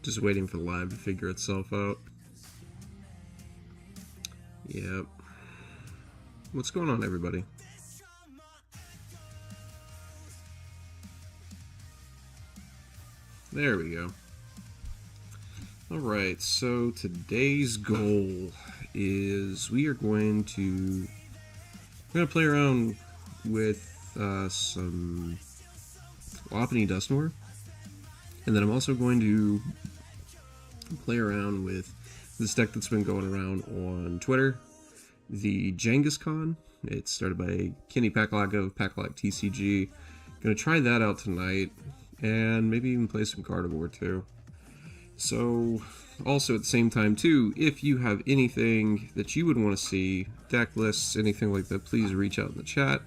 Just waiting for the live to figure itself out. Yep. What's going on, everybody? There we go. Alright, so today's goal is we are going to play around with some Lopunny Dusknoir, and then I'm also going to play around with this deck that's been going around on Twitter, the Genghis-Khan. It's started by Kenny Pakalak of Pakalak TCG. Gonna try that out tonight, and maybe even play some Gardevoir too. So, also at the same time too, if you have anything that you would want to see, deck lists, anything like that, please reach out in the chat,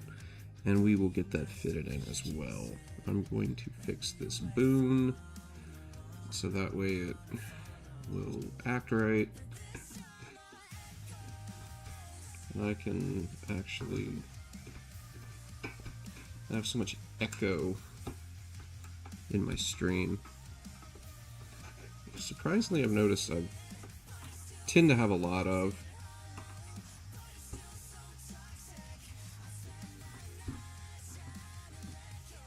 and we will get that fitted in as well. I'm going to fix this boon, so that way it will act right. And I can actually have so much echo in my stream. Surprisingly, I've noticed I tend to have a lot of.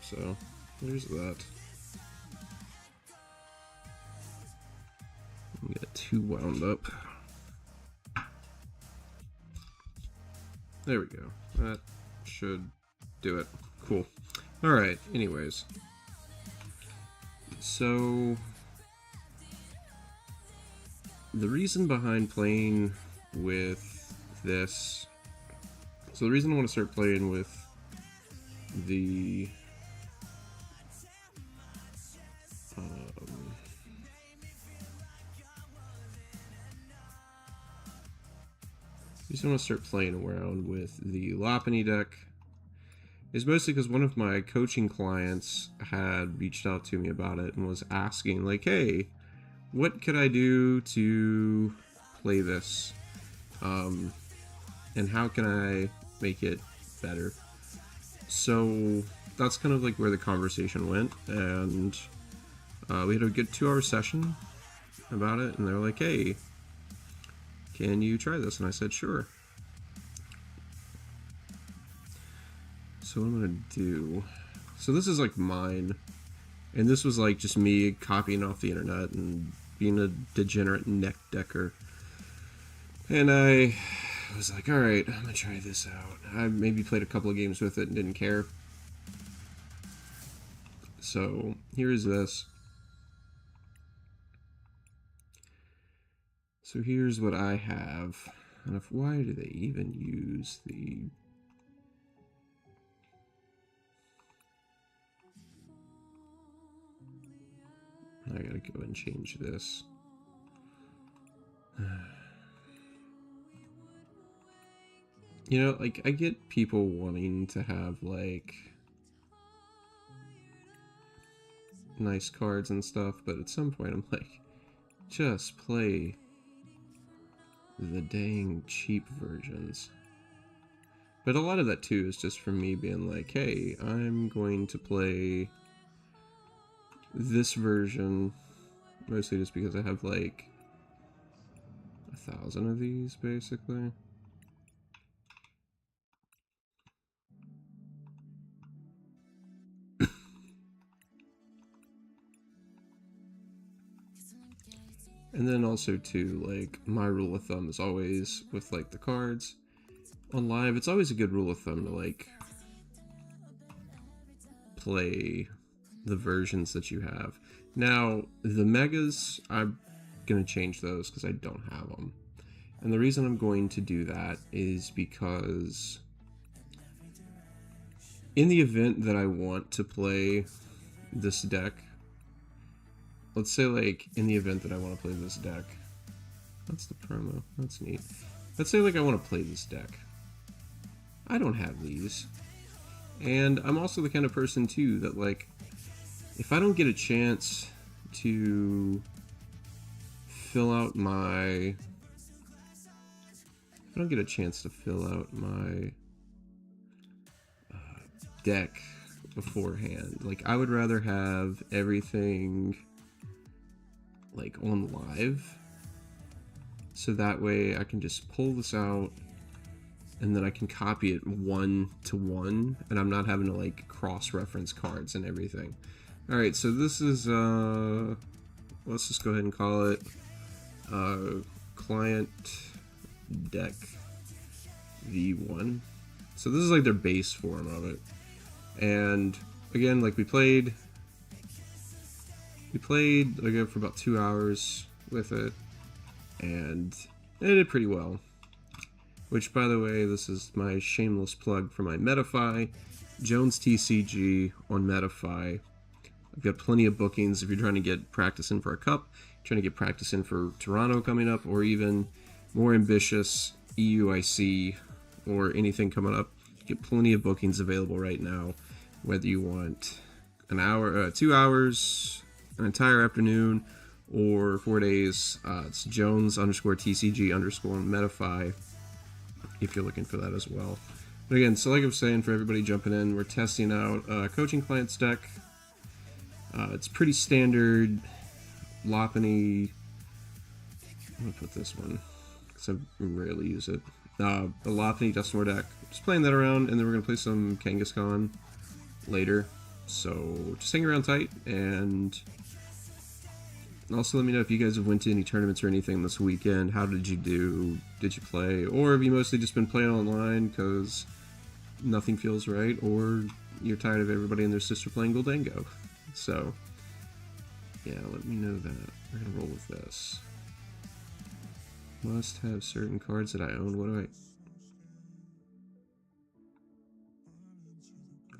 So, there's that. Get too wound up. There we go. That should do it. Cool. Alright, anyways. So, the reason behind playing with this... So the reason I want to start playing with the... I just want to start playing around with the Lopunny deck is mostly because one of my coaching clients had reached out to me about it and was asking, like, hey, what could I do to play this? And how can I make it better? So that's kind of like where the conversation went, and we had a good 2-hour session about it, and they were like, hey, can you try this? And I said, sure. So what I'm going to do... So this is like mine. And this was like just me copying off the internet and being a degenerate neck decker. And I I was like, alright, I'm gonna try this out. I maybe played a couple of games with it and didn't care. So, here's this. So here's what I have. And why do they even use the... I gotta go and change this. You know, like, I get people wanting to have, like, nice cards and stuff, but at some point I'm like, just play the dang cheap versions. But a lot of that too is just from me being like, hey, I'm going to play this version mostly just because I have like 1,000 of these basically. And then also too, like, my rule of thumb is always with like the cards on live, it's always a good rule of thumb to like play the versions that you have. Now, the megas, I'm gonna change those because I don't have them. And the reason I'm going to do that is because in the event that I want to play this deck, let's say like in the event that I want to play this deck, that's the promo, that's neat. Let's say like I want to play this deck. I don't have these. And I'm also the kind of person too that like, if I don't get a chance to fill out my... I don't get a chance to fill out my deck beforehand. Like, I would rather have everything like on live, so that way I can just pull this out and then I can copy it 1-to-1 and I'm not having to like cross-reference cards and everything. Alright, so this is let's just go ahead and call it client deck V1. So this is like their base form of it. And again, like we played again for about 2 hours with it, and it did pretty well. Which, by the way, this is my shameless plug for my Metafy, Jones TCG on Metafy. I've got plenty of bookings if you're trying to get practice in for a cup, trying to get practice in for Toronto coming up, or even more ambitious EUIC or anything coming up. Get plenty of bookings available right now, whether you want an hour, 2 hours, an entire afternoon, or 4 days. It's Jones_TCG_ on Metafy if you're looking for that as well. But again, so like I was saying, for everybody jumping in, we're testing out Coaching Clients deck. It's pretty standard Lopunny. I'm gonna put this one because I rarely use it. The Lopunny Dustmore deck. Just playing that around, and then we're gonna play some Kangaskhan later. So just hang around tight, and also let me know if you guys have went to any tournaments or anything this weekend. How did you do? Did you play? Or have you mostly just been playing online because nothing feels right, or you're tired of everybody and their sister playing Goldango? So, yeah, let me know that. We're gonna roll with this. Must have certain cards that I own. What do I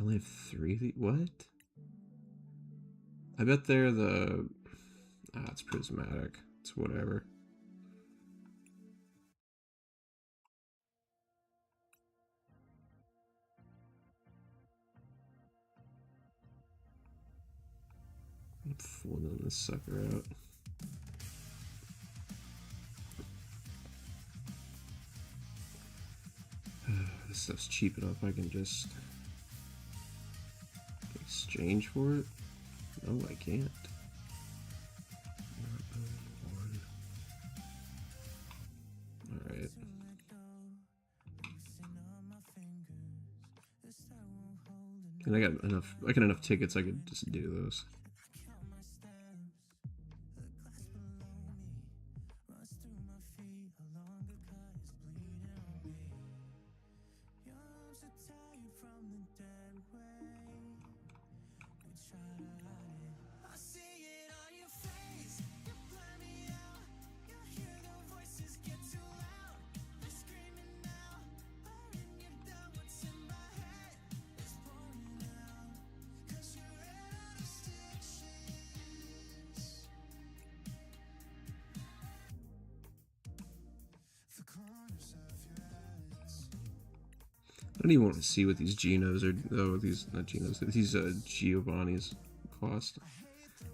only have 3 of these? What? I bet they're the... it's prismatic. It's whatever. I'm fooling this sucker out. This stuff's cheap enough I can just exchange for it? No, I can't. Alright. And I got enough tickets I could just do those. I don't even want to see what these Genos are. Oh, these not Genos. These Giovanni's cost.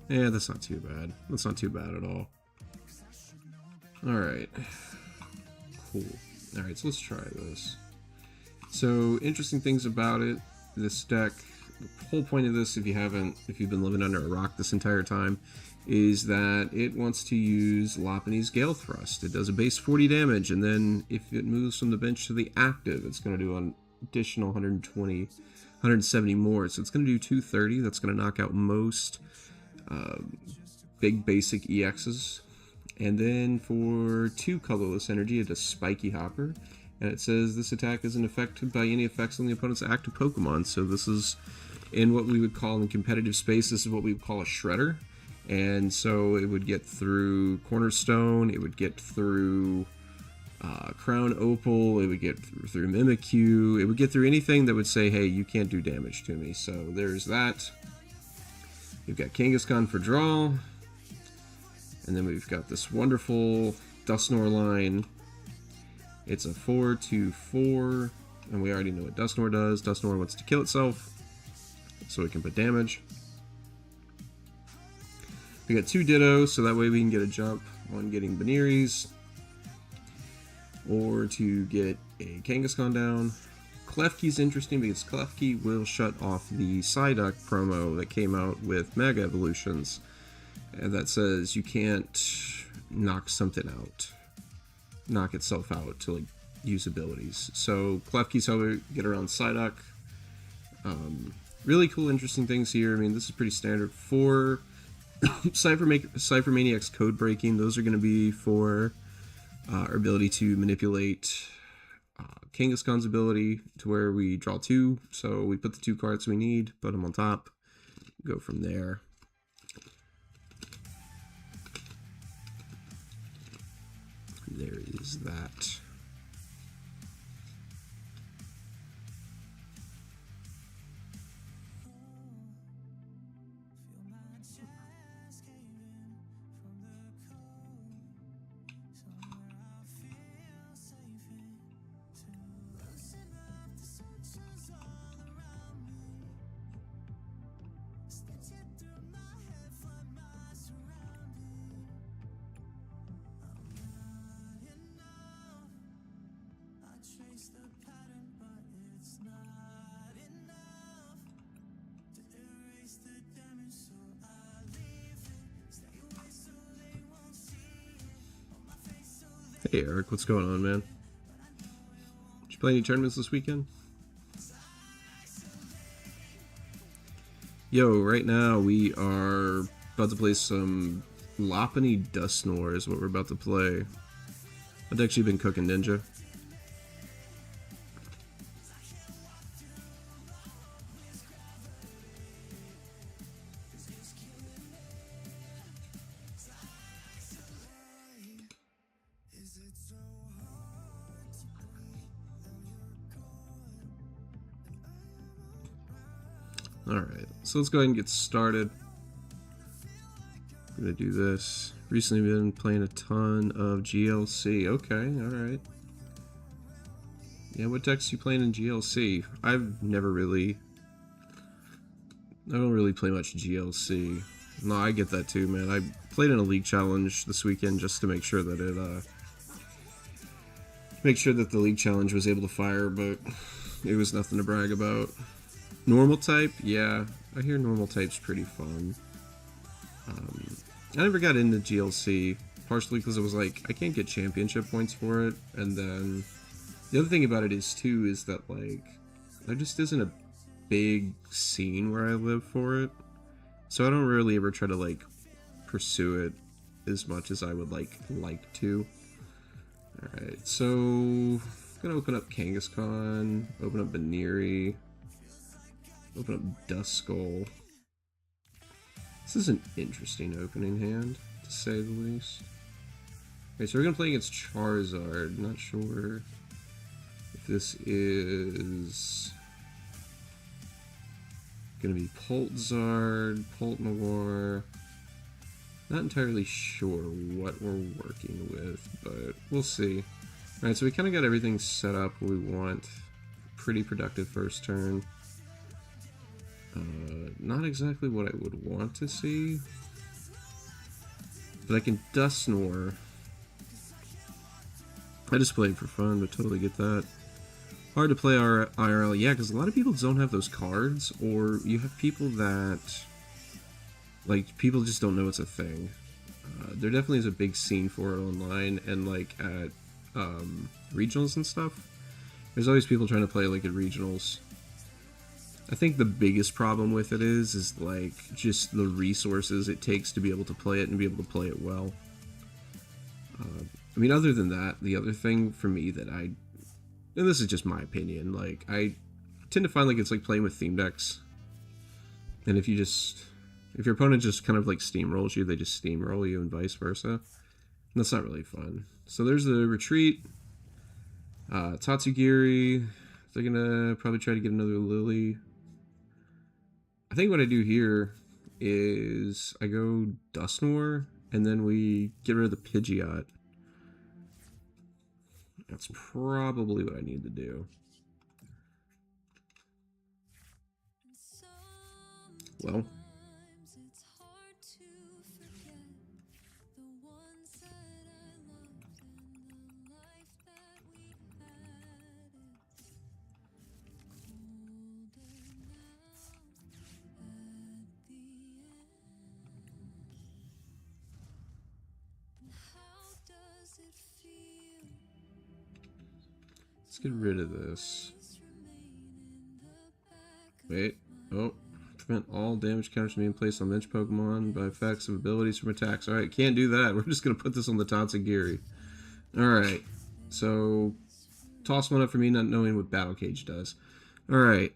Yeah, that's not too bad. That's not too bad at all. All right, cool. All right, so let's try this. So interesting things about it. This deck. The whole point of this, if you've been living under a rock this entire time, is that it wants to use Lopunny's Gale Thrust. It does a base 40 damage, and then if it moves from the bench to the active, it's going to do an additional 120, 170 more. So it's going to do 230. That's going to knock out most big basic EXs. And then for 2 colorless energy, it does Spiky Hopper. And it says this attack isn't affected by any effects on the opponent's active Pokemon. So this is in what we would call in competitive space, this is what we would call a Shredder. And so it would get through Cornerstone, it would get through Crown Opal, it would get through Mimikyu, it would get through anything that would say, hey, you can't do damage to me. So there's that. We've got Kangaskhan for draw. And then we've got this wonderful Dusknoir line. It's a 4/4, and we already know what Dusknoir does. Dusknoir wants to kill itself, so it can put damage. We got 2 Dittos, so that way we can get a jump on getting Baneri's, or to get a Kangaskhan down. Klefki's interesting because Klefki will shut off the Psyduck promo that came out with Mega Evolutions, and that says you can't knock something out. Knock itself out to like use abilities. So Klefki's how we get around Psyduck. Really cool, interesting things here. I mean, this is pretty standard for Cypher Maniac's code breaking. Those are going to be for our ability to manipulate Kangaskhan's ability to where we draw 2. So we put the 2 cards we need, put them on top, go from there. There is that. Hey Eric, what's going on, man? Did you play any tournaments this weekend? Yo, right now we are about to play some Lopunny Dusknoir is what we're about to play. I've actually been cooking Ninja. Alright, so let's go ahead and get started. I'm gonna do this. Recently been playing a ton of GLC. Okay, alright. Yeah, what decks you playing in GLC? I don't really play much GLC. No, I get that too, man. I played in a league challenge this weekend just to make sure that the league challenge was able to fire, but it was nothing to brag about. Normal type? Yeah, I hear normal type's pretty fun. I never got into GLC, partially because I was like, I can't get championship points for it, and then the other thing about it is that like, there just isn't a big scene where I live for it, so I don't really ever try to like pursue it as much as I would like to. Alright, so I'm gonna open up Kangaskhan, open up Baneri, open up Duskull. This is an interesting opening hand, to say the least. Okay, so we're gonna play against Charizard. Not sure if this is gonna be Poltzard, Poltmawar. Not entirely sure what we're working with, but we'll see. Alright, so we kind of got everything set up we want. Pretty productive first turn. Not exactly what I would want to see. But I can Dusknoir. I just played for fun, but totally get that. Hard to play IRL, yeah, because a lot of people don't have those cards, or you have people that, like, people just don't know it's a thing. There definitely is a big scene for it online, and, like, at regionals and stuff. There's always people trying to play, like, at regionals. I think the biggest problem with it is like, just the resources it takes to be able to play it and be able to play it well. I mean, other than that, the other thing for me that and this is just my opinion, like, I tend to find like it's like playing with theme decks. And if your opponent just kind of like steamrolls you, they just steamroll you and vice versa. And that's not really fun. So there's the retreat. Tatsugiri, they're gonna probably try to get another Lily. I think what I do here is I go Dusknoir, and then we get rid of the Pidgeot. That's probably what I need to do. Well. Let's get rid of this. Wait. Oh. Prevent all damage counters from being placed on bench Pokemon by effects of abilities from attacks. Alright, can't do that. We're just going to put this on the Tatsugiri. Alright. So, toss one up for me not knowing what Battle Cage does. Alright.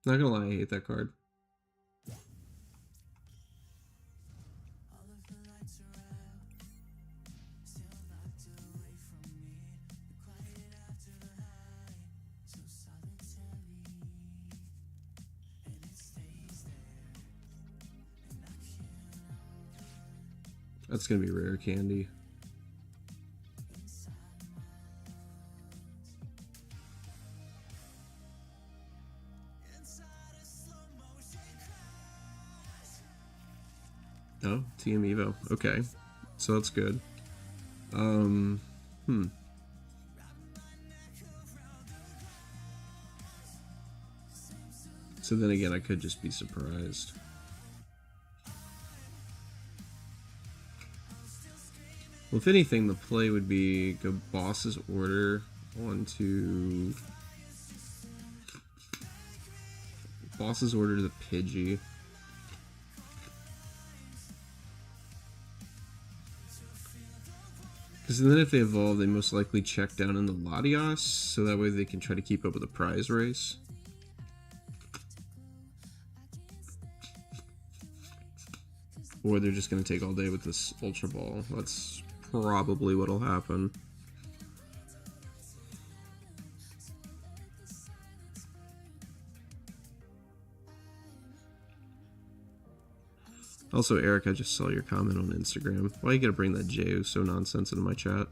Not gonna lie, I hate that card. That's gonna be rare candy. Oh, TM Evo. Okay. So that's good. So then again, I could just be surprised. Well, if anything, the play would be go Boss's Order onto Boss's Order to the Pidgey. Because then if they evolve, they most likely check down in the Latios, so that way they can try to keep up with the prize race. Or they're just going to take all day with this Ultra Ball. That's probably what'll happen. Also, Eric, I just saw your comment on Instagram. Why you gotta bring that so nonsense into my chat?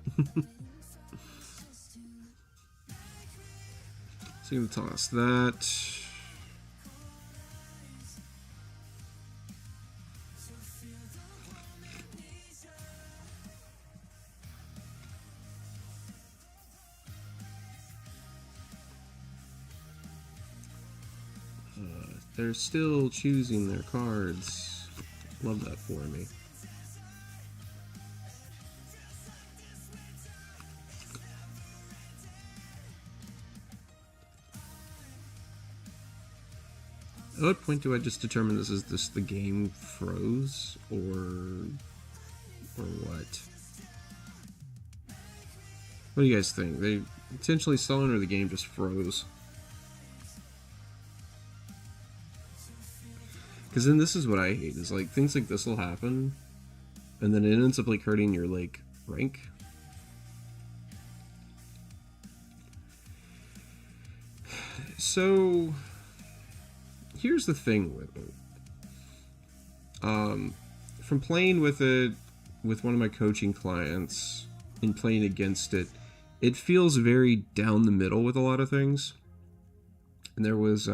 So you can toss that. They're still choosing their cards. Love that for me. At what point do I just determine this is the game froze or what? What do you guys think? They intentionally stolen or the game just froze? Because then this is what I hate, is like things like this will happen and then it ends up like hurting your like rank. So here's the thing with it. From playing with it with one of my coaching clients and playing against it, it feels very down the middle with a lot of things. And there was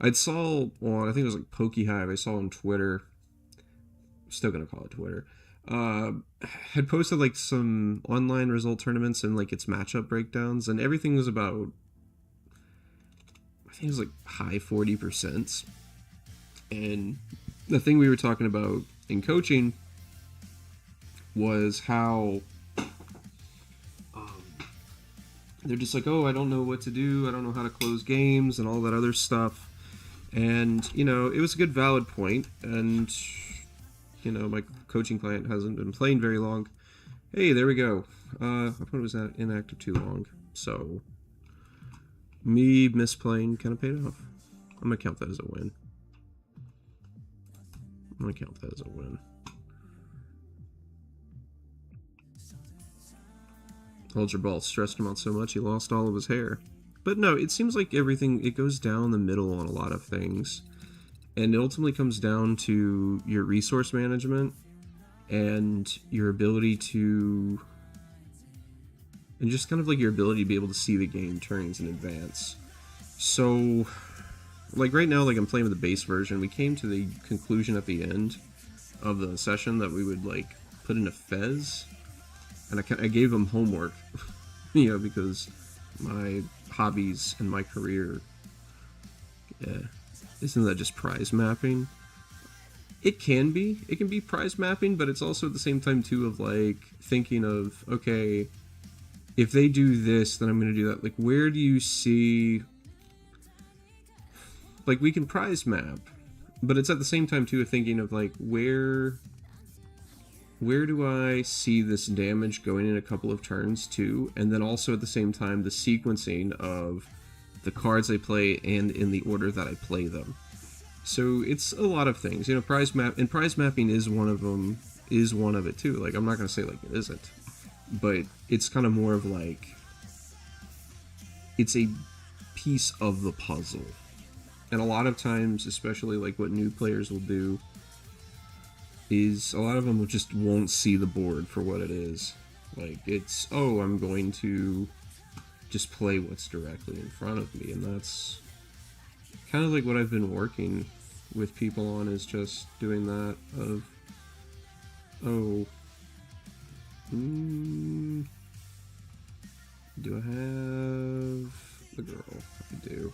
I'd saw on, I think it was like PokeHive, I saw on Twitter, still gonna call it Twitter, had posted like some online result tournaments and like its matchup breakdowns, and everything was about, I think it was like high 40%. And the thing we were talking about in coaching was how they're just like, oh, I don't know what to do, I don't know how to close games and all that other stuff. And, you know, it was a good valid point, and, you know, my coaching client hasn't been playing very long. Hey, there we go. My opponent was inactive too long, so me misplaying kind of paid off. I'm going to count that as a win. Hold your ball stressed him out so much he lost all of his hair. But no, it seems like everything, it goes down the middle on a lot of things. And it ultimately comes down to your resource management and your ability to, and just kind of like your ability to be able to see the game turnings in advance. So, like right now, like I'm playing with the base version, we came to the conclusion at the end of the session that we would like put in a fez. And I gave him homework, you know, because my hobbies and my career, yeah, isn't that just prize mapping? It can be prize mapping, but it's also at the same time too of like thinking of, okay, if they do this, then I'm going to do that. Like, where do you see, like, we can prize map, but it's at the same time too of thinking of like, where do I see this damage going in a couple of turns too, and then also at the same time the sequencing of the cards I play and in the order that I play them. So it's a lot of things, you know. Prize mapping is one of them, is one of it too. Like, I'm not gonna say like it isn't, but it's kind of more of like, it's a piece of the puzzle. And a lot of times, especially like what new players will do, is a lot of them just won't see the board for what it is. Like, it's, oh, I'm going to just play what's directly in front of me, and that's kind of like what I've been working with people on, is just doing that of, oh, do I have the girl? I do.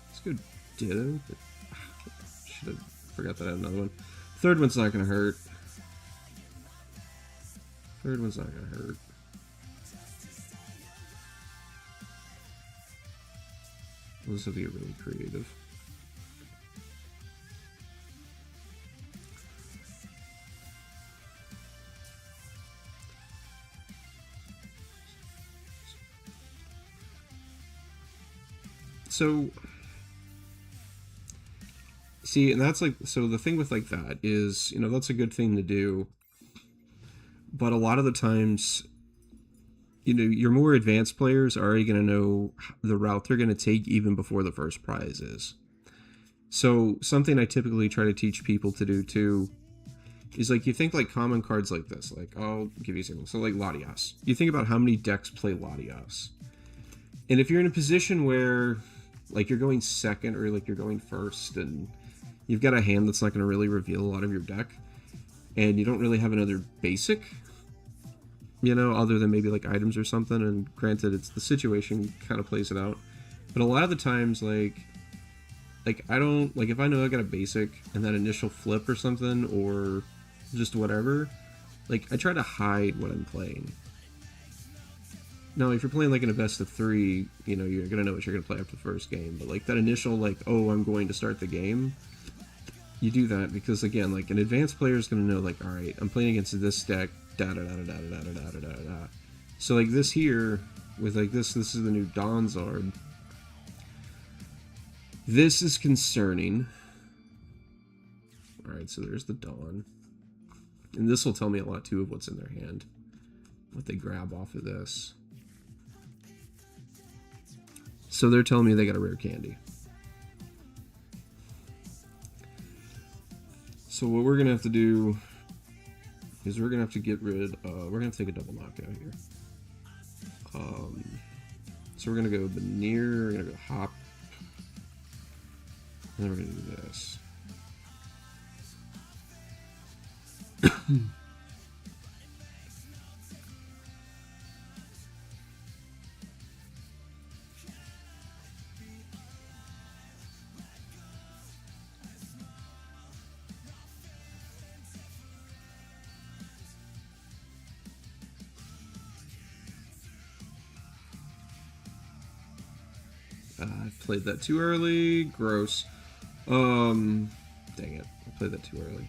Let's go Ditto. Should have forgot that I had another one. Third one's not gonna hurt. This will be really creative. So, see, and that's like, so the thing with like that is, you know, that's a good thing to do, but a lot of the times, you know, your more advanced players are already going to know the route they're going to take even before the first prize is. So something I typically try to teach people to do too is, like, you think like common cards like this, like, I'll give you a example. So like Latias, you think about how many decks play Latias, and if you're in a position where like you're going second or like you're going first and you've got a hand that's not going to really reveal a lot of your deck, and you don't really have another basic, you know, other than maybe like items or something, and granted, it's the situation kind of plays it out, but a lot of the times, like I don't, like, if I know I got a basic and that initial flip or something, or just whatever, like, I try to hide what I'm playing. Now, if you're playing like in a best of 3, you know, you're gonna know what you're gonna play after the first game, but like that initial, like, oh, I'm going to start the game, you do that because, again, like, an advanced player is going to know, like, alright, I'm playing against this deck, da-da-da-da-da-da-da-da-da-da. So, like, this here, with, like, this is the new Donzard. This is concerning. Alright, so there's the Dawn. And this will tell me a lot, too, of what's in their hand. What they grab off of this. So they're telling me they got a rare candy. So what we're going to have to do is we're going to have to get rid of... We're going to take a double knockout here. So we're going to go Veneer, we're going to go Hop. And then we're going to do this. I played that too early. Gross. Dang it. I played that too early.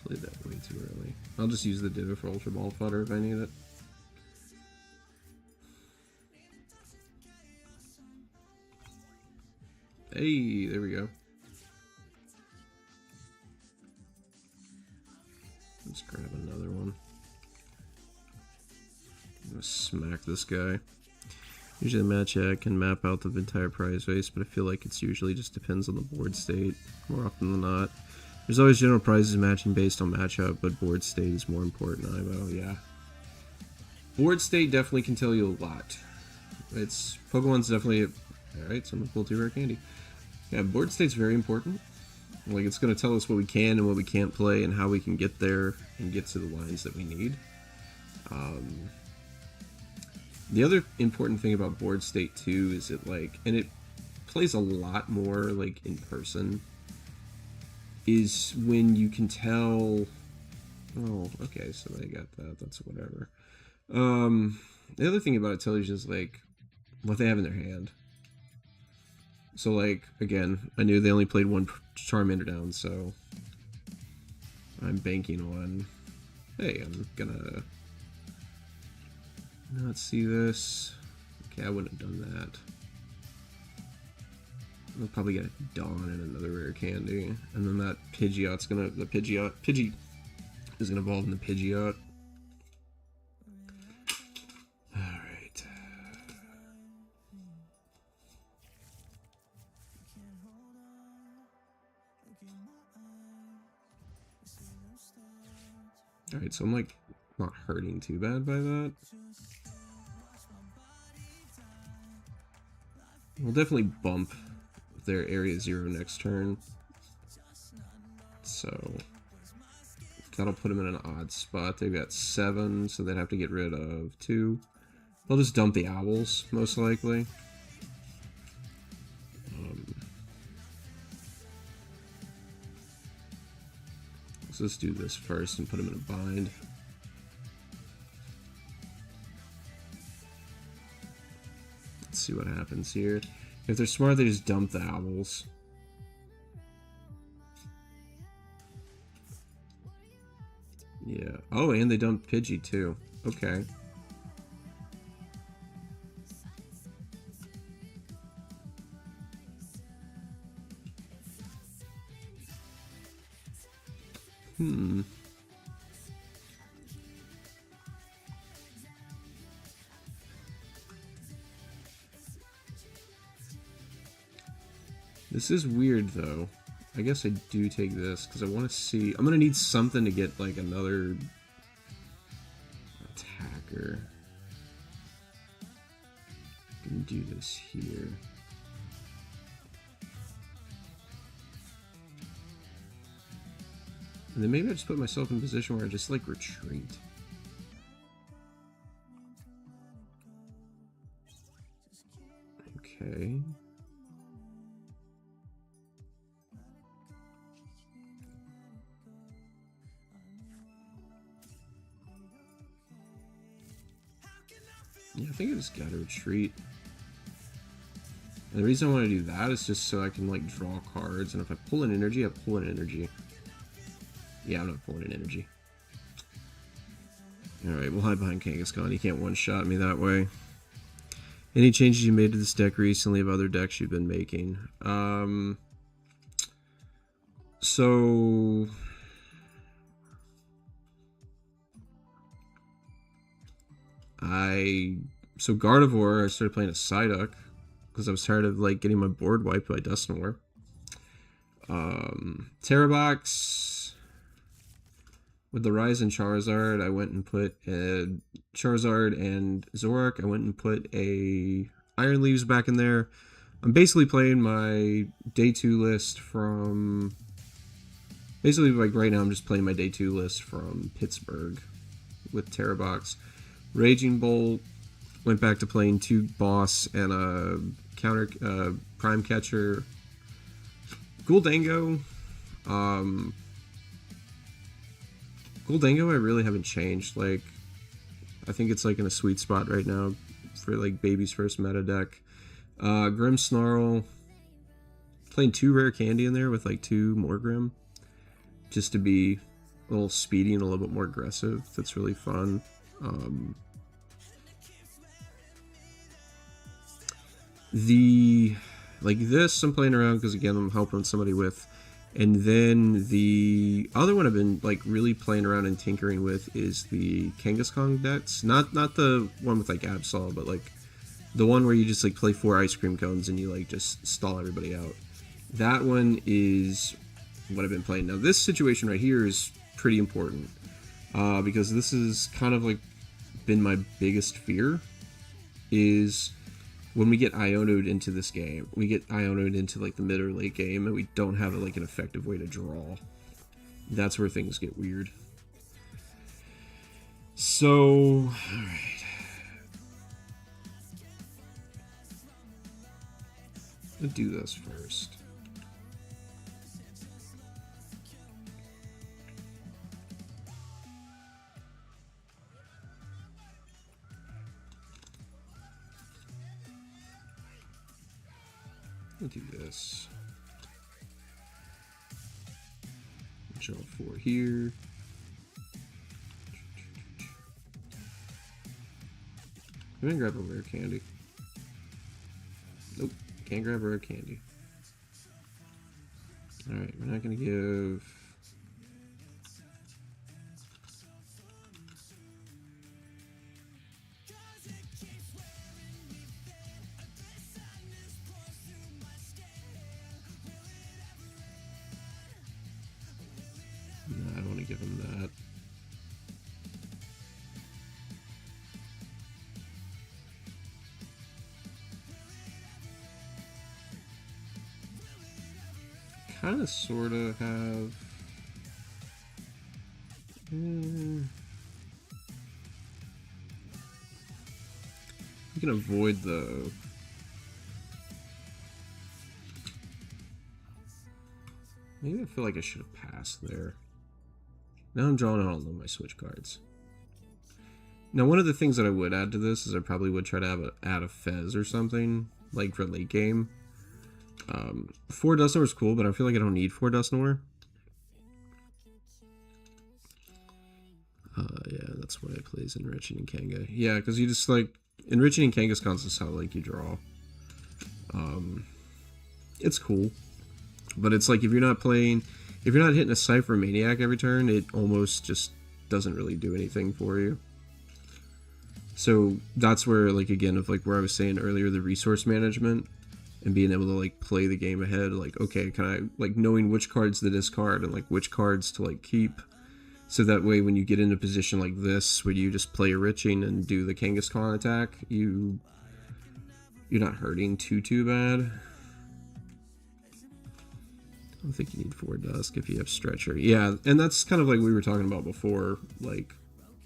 Played that way too early. I'll just use the Ditto for Ultra Ball Fodder if I need it. Hey, there we go. Let's grab another one. I'm gonna smack this guy. Usually a match I can map out the entire prize race, but I feel like it's usually just depends on the board state more often than not. There's always general prizes matching based on matchup, but board state is more important. Yeah. Board state definitely can tell you a lot. It's Pokemon's definitely alright, so I'm gonna pull 2 rare candy. Yeah, board state's very important. Like, it's gonna tell us what we can and what we can't play and how we can get there and get to the lines that we need. The other important thing about board state too is it, like, and it plays a lot more like in person, is when you can tell. Oh, okay, so they got that. That's whatever. The other thing about it tells you is like what they have in their hand. So, like, again, I knew they only played 1 Charmander down, so I'm banking on. Hey, I'm gonna not see this. Okay, I wouldn't have done that. I'll probably get a Dawn and another rare candy, and then that Pidgeot's gonna Pidgey is gonna evolve in the Pidgeot. All right. All right, so I'm like not hurting too bad by that. We'll definitely bump their Area 0 next turn. So that'll put them in an odd spot. They've got 7, so they'd have to get rid of 2. They'll just dump the Owls, most likely. So let's do this first and put them in a bind. Let's see what happens here. If they're smart, they just dump the Owls. Yeah. Oh, and they dump Pidgey too. Okay. This is weird, though. I guess I do take this, because I want to see... I'm going to need something to get, like, another... attacker. I can do this here. And then maybe I just put myself in a position where I just, like, retreat. Okay. Yeah, I think I just gotta retreat. And the reason I want to do that is just so I can like draw cards, and if I pull an energy, I pull an energy. Yeah, I'm not pulling an energy. Alright, we'll hide behind Kangaskhan. He can't one-shot me that way. Any changes you made to this deck recently of other decks you've been making? So Gardevoir, I started playing a Psyduck because I was tired of like getting my board wiped by Dusknoir. Terrabox, with the rise in Charizard, I went and put Charizard and Zoroark. I went and put a Iron Leaves back in there. I'm basically playing my day 2 list from... Basically, like right now, I'm just playing my day 2 list from Pittsburgh with Terrabox. Raging Bolt, went back to playing 2 Boss and a counter Prime Catcher. Guldango. Guldango I really haven't changed. Like, I think it's like in a sweet spot right now for like baby's first meta deck. Grimmsnarl. Playing 2 rare candy in there with like 2 more Grim. Just to be a little speedy and a little bit more aggressive. That's really fun. This I'm playing around because again I'm helping somebody with, and then the other one I've been like really playing around and tinkering with is the Kangaskhan decks. Not the one with like Absol, but like the one where you just like play 4 ice cream cones and you like just stall everybody out. That one is what I've been playing. Now this situation right here is pretty important because this is kind of like been my biggest fear, is when we get Iono'd into this game, we get Iono'd into like the mid or late game and we don't have like an effective way to draw. That's where things get weird. So, alright. Let's do this first. We'll do this. Draw 4 here. I'm gonna grab a rare candy. Nope, can't grab a rare candy. Alright, we're not gonna give... No, I don't want to give him that. Kind of, sort of have... You can avoid the... Maybe I feel like I should have passed there. Now I'm drawing out all of my switch cards. Now one of the things that I would add to this is I probably would try to add a Fez or something, like for late game. 4 Dusknoir is cool, but I feel like I don't need 4 Dusknoir. Yeah, that's why it plays Enriching and Kanga. Yeah, because you just like... Enriching and Kangaskhan's is how like you draw. It's cool. But it's like if you're not playing... If you're not hitting a Cypher Maniac every turn, it almost just doesn't really do anything for you. So that's where, like, again, of like where I was saying earlier, the resource management and being able to like play the game ahead, like, okay, can I, like, knowing which cards to discard and like which cards to like keep, so that way when you get in a position like this where you just play Enriching and do the Kangaskhan attack, you're not hurting too bad. I don't think you need 4 Dusk if you have Stretcher. Yeah, and that's kind of like we were talking about before, like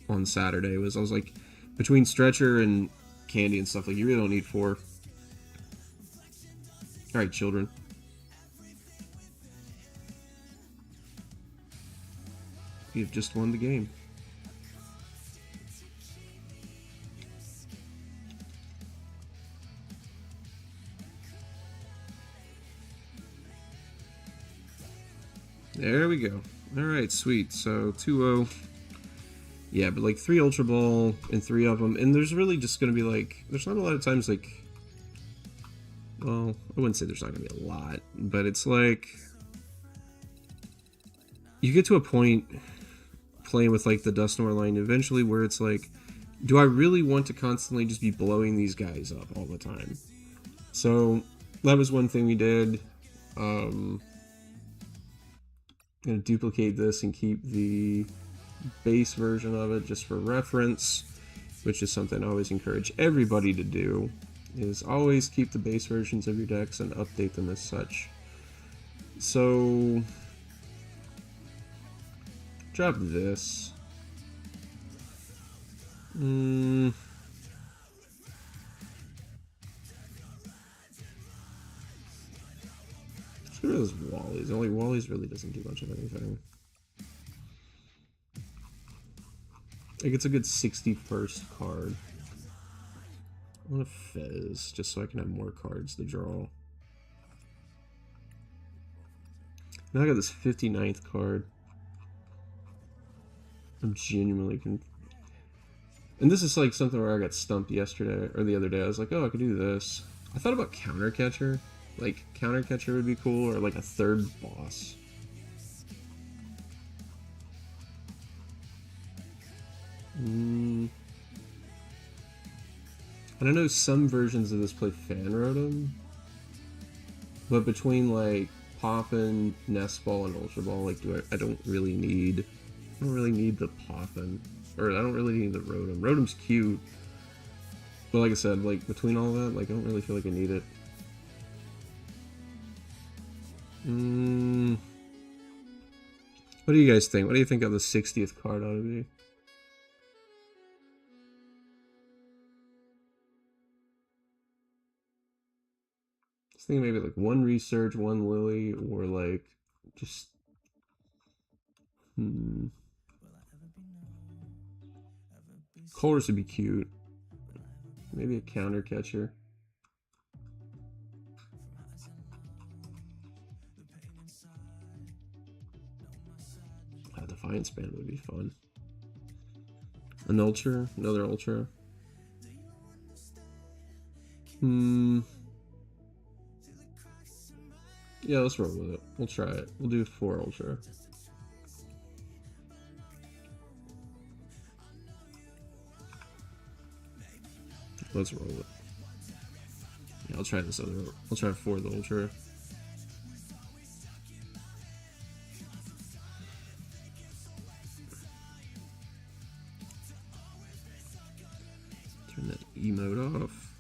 on Saturday, was I was like, between Stretcher and Candy and stuff, like you really don't need 4. Alright, children. You've just won the game. There we go. Alright, sweet. So 2-0. Yeah, but like 3 Ultra Ball and 3 of them. And there's really just going to be like, there's not a lot of times like, well, I wouldn't say there's not going to be a lot, but it's like, you get to a point playing with like the Dustnor line eventually where it's like, do I really want to constantly just be blowing these guys up all the time? So that was one thing we did. I'm going to duplicate this and keep the base version of it just for reference, which is something I always encourage everybody to do, is always keep the base versions of your decks and update them as such. So drop this. Let's get rid of those Wallies. Only Wallies really doesn't do much of anything. Like, it's a good 61st card. I want a Fez, just so I can have more cards to draw. Now I got this 59th card. I'm genuinely confused. And this is like something where I got stumped yesterday, or the other day. I was like, oh, I could do this. I thought about Counter Catcher. Like, Counter Catcher would be cool, or like a third boss. And I know some versions of this play Fan Rotom, but between like Poppin', Nest Ball, and Ultra Ball, like I don't really need the Poppin', or I don't really need the Rotom. Rotom's cute, but like I said, like between all that, like I don't really feel like I need it. What do you guys think? What do you think of the 60th card ought to be? I was thinking maybe like 1 Research, 1 Lily, or like just Colress would be cute. Maybe a Counter Catcher. Defiance Band would be fun. An Ultra? Another Ultra? Yeah, let's roll with it. We'll try it. We'll do 4 Ultra. Let's roll it. Yeah, I'll try this other. I'll try 4 the Ultra. Turn that emote off.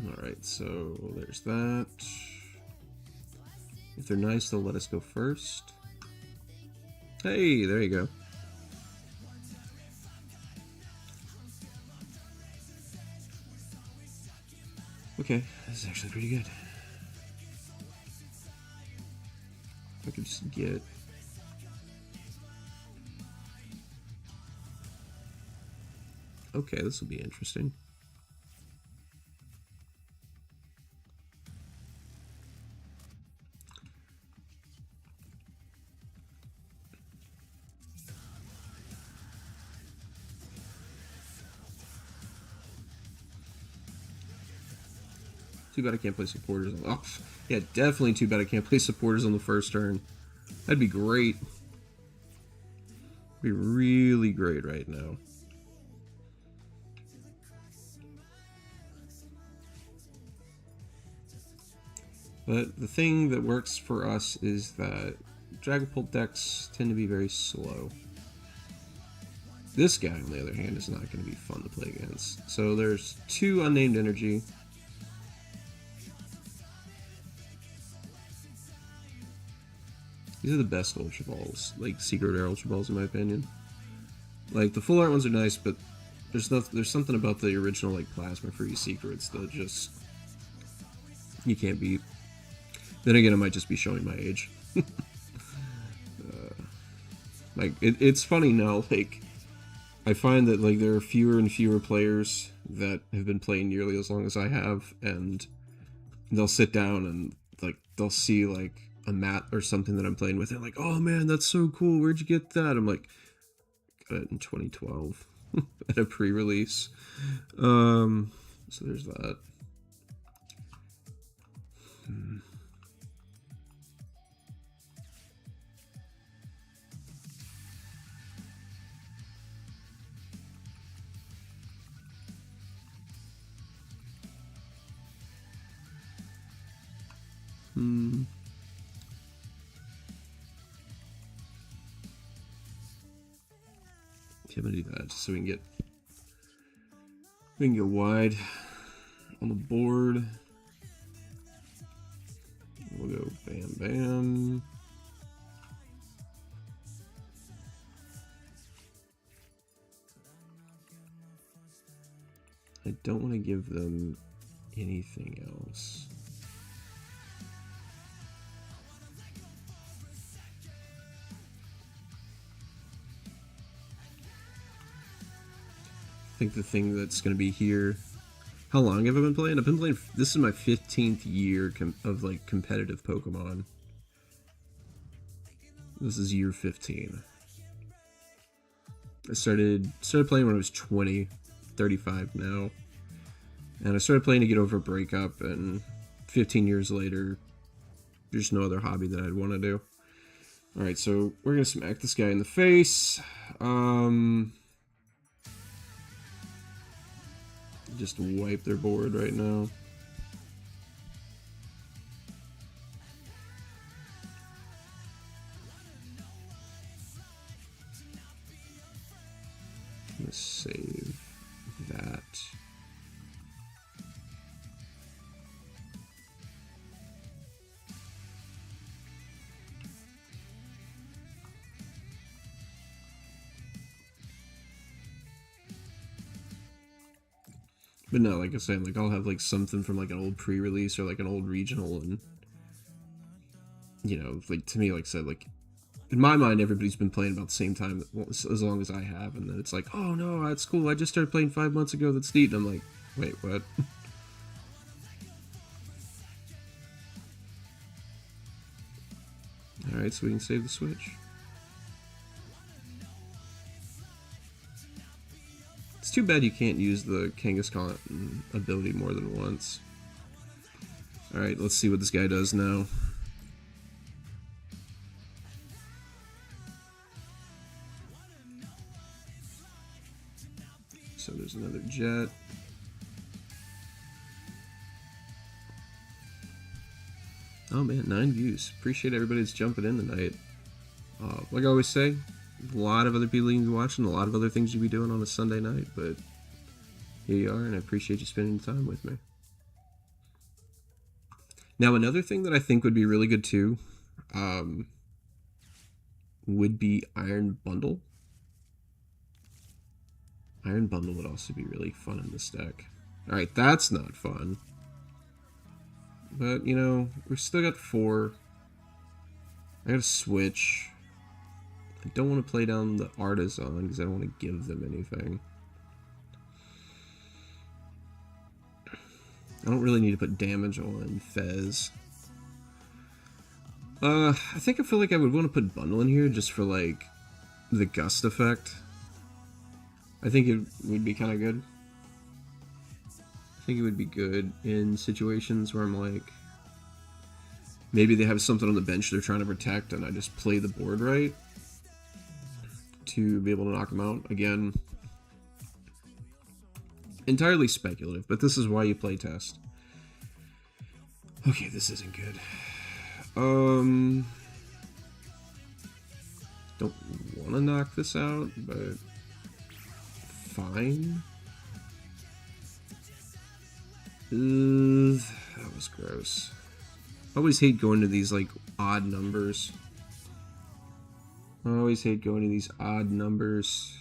Alright, so there's that. If they're nice, they'll let us go first. Hey, there you go. Okay, this is actually pretty good. If I could just get... Okay, this will be interesting. Too bad I can't play supporters. Oh, yeah, definitely too bad I can't play supporters on the first turn. That'd be great. Be really great right now. But the thing that works for us is that Dragapult decks tend to be very slow. This guy, on the other hand, is not going to be fun to play against. So there's 2 unnamed energy. These are the best Ultra Balls, like Secret Rare Ultra Balls in my opinion. Like, the full art ones are nice, but there's something about the original, like, Plasma Free Secrets that just, you can't beat. Then again, it might just be showing my age. Like, it's funny now, like, I find that, like, there are fewer and fewer players that have been playing nearly as long as I have, and they'll sit down and, like, they'll see, like, a mat or something that I'm playing with. They're like, oh, man, that's so cool. Where'd you get that? I'm like, got it in 2012 at a pre-release. So there's that. Okay, I'm gonna do that just so we can get wide on the board. We'll go bam bam. I don't want to give them anything else. I think the thing that's going to be here. How long have I been playing? I've been playing. This is my 15th year of like competitive Pokemon. This is year 15. I started playing when I was 20, 35 now, and I started playing to get over a breakup. And 15 years later, there's no other hobby that I'd want to do. All right, so we're gonna smack this guy in the face. Just wipe their board right now. I'm gonna save that. But no, like I said, like I'll have like something from like an old pre-release or like an old regional, and you know, like to me, like I said, like in my mind, everybody's been playing about the same time as long as I have, and then it's like, oh no, that's cool. I just started playing 5 months ago. That's neat. And I'm like, wait, what? All right, so we can save the Switch. It's too bad you can't use the Kangaskhan ability more than once. Alright, let's see what this guy does now. So there's another jet. Oh man, 9 views. Appreciate everybody that's jumping in tonight. Like I always say, a lot of other people you can be watching, a lot of other things you'll be doing on a Sunday night, but here you are, and I appreciate you spending time with me. Now, another thing that I think would be really good too, would be Iron Bundle. Iron Bundle would also be really fun in this deck. Alright, that's not fun. But, you know, we've still got 4. I gotta switch. I don't want to play down the Artisan because I don't want to give them anything. I don't really need to put damage on Fez. I think I feel like I would want to put Bundle in here just for, like, the Gust effect. I think it would be kind of good. I think it would be good in situations where I'm like, maybe they have something on the bench they're trying to protect, and I just play the board right to be able to knock them out. Again, entirely speculative, but this is why you play test. Okay, this isn't good. Don't want to knock this out, but fine. That was gross. I always hate going to these, like, odd numbers. I always hate going to these odd numbers.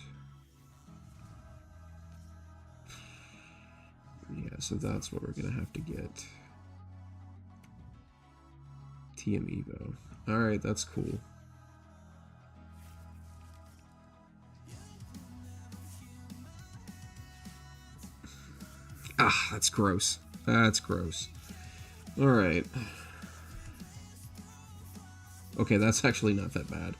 Yeah, so that's what we're gonna have to get. TM Evo. Alright, that's cool. Ah, that's gross. That's gross. Alright. Okay, that's actually not that bad.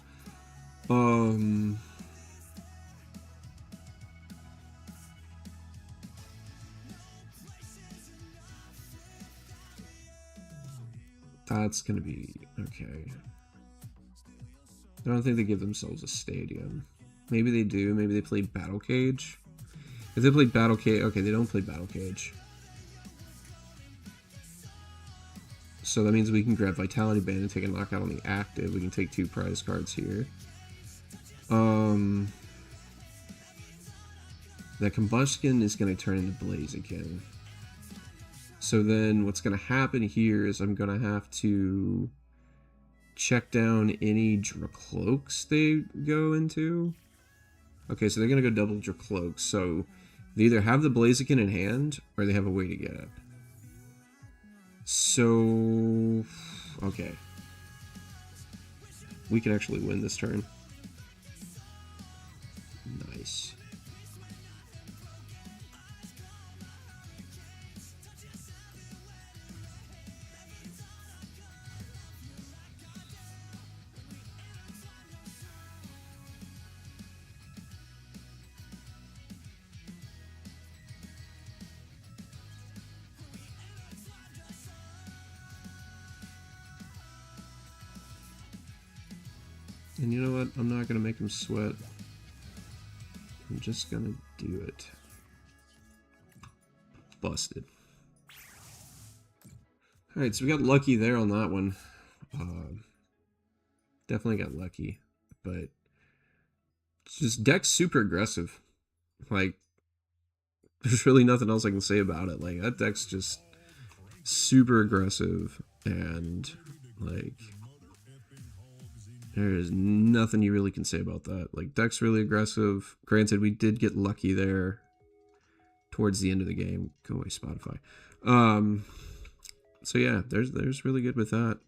That's gonna be okay. I don't think they give themselves a stadium. Maybe they do. Maybe they play Battle Cage. If they play Battle Cage, okay, they don't play Battle Cage. So that means we can grab Vitality Band and take a knockout on the active. We can take 2 prize cards here. The Combustion is going to turn into Blaziken. So then what's going to happen here is I'm going to have to check down any Dracloaks they go into. Okay, so they're going to go double Dracloaks. So they either have the Blaziken in hand or they have a way to get it. So, okay. We can actually win this turn. Nice. And you know what? I'm not going to make him sweat. I'm just going to do it. Busted. Alright, so we got lucky there on that one. Definitely got lucky. But just deck's super aggressive. Like, there's really nothing else I can say about it. Like, that deck's just super aggressive. And, like, there is nothing you really can say about that. Like, deck's really aggressive. Granted, we did get lucky there towards the end of the game. Go away, Spotify. So yeah, there's really good with that.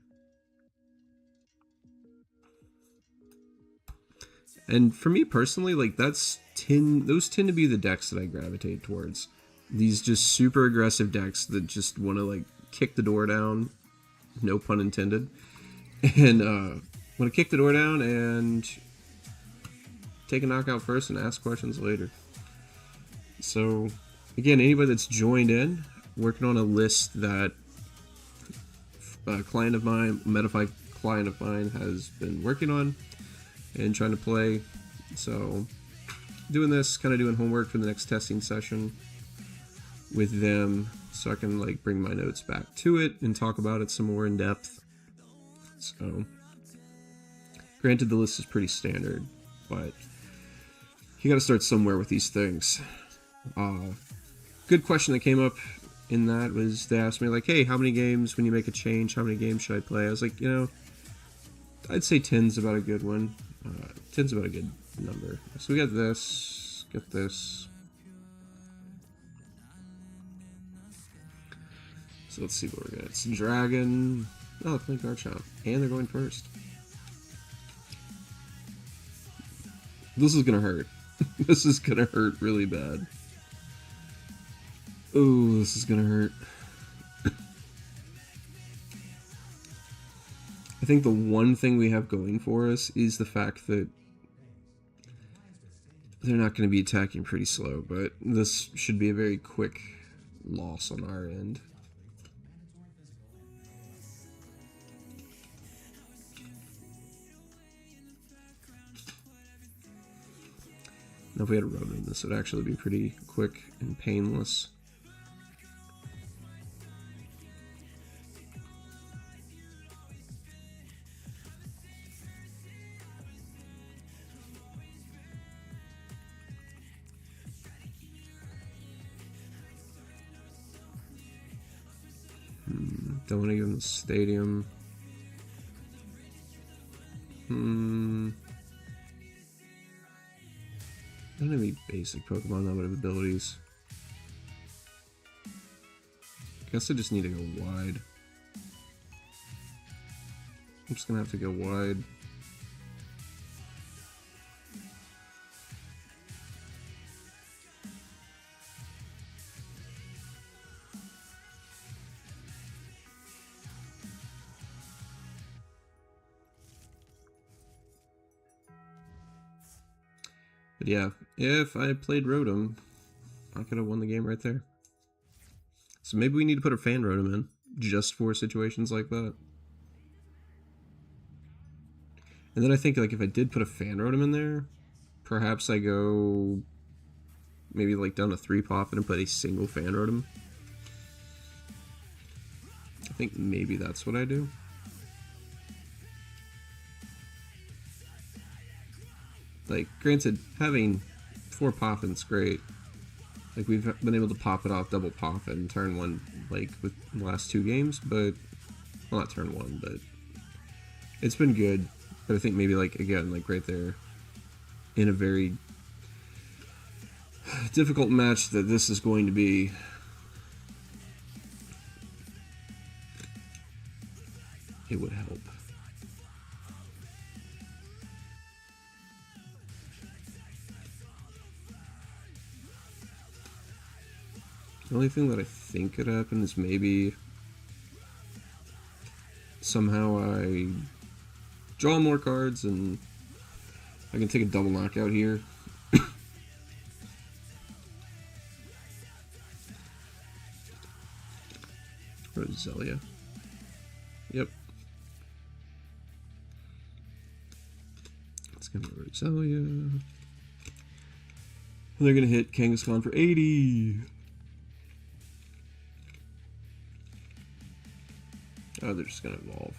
And for me personally, like, those tend to be the decks that I gravitate towards. These just super aggressive decks that just want to, like, kick the door down. No pun intended. And, want to kick the door down and take a knockout first and ask questions later. So, again, anybody that's joined in, working on a list that a client of mine, Metafy client of mine, has been working on and trying to play. So, doing this, kind of doing homework for the next testing session with them, so I can, like, bring my notes back to it and talk about it some more in depth. So, granted, the list is pretty standard, but you gotta start somewhere with these things. Good question that came up in that was, they asked me, like, hey, how many games, when you make a change, how many games should I play? I was like, you know, I'd say 10's about a good one. 10's about a good number. So we got this, get this. So let's see what we're getting. It's Dragon. Oh, play Garchomp. And they're going first. This is gonna hurt. This is gonna hurt really bad. Oh, this is gonna hurt. I think the one thing we have going for us is the fact that they're not going to be attacking pretty slow, but this should be a very quick loss on our end. Now, if we had a Ronin, this would actually be pretty quick and painless. Don't want to give him the stadium. I don't have any basic Pokemon that would have abilities. I guess I just need to go wide. I'm just gonna have to go wide. But yeah, if I played Rotom, I could have won the game right there. So maybe we need to put a fan Rotom in, just for situations like that. And then I think, like, if I did put a fan Rotom in there, perhaps I go maybe like down to 3 pop and put a single fan Rotom. I think maybe that's what I do. Like, granted, having 4 Poppin's great. Like, we've been able to pop it off, double pop it in turn 1, like, with the last 2 games, but, well, not turn 1, but it's been good. But I think maybe, like, again, like, right there, in a very difficult match that this is going to be, it would help. The only thing that I think could happen is maybe somehow I draw more cards and I can take a double knockout here. Roselia. Yep. It's gonna be Roselia. And they're gonna hit Kangaskhan for 80. Oh, they're just gonna evolve.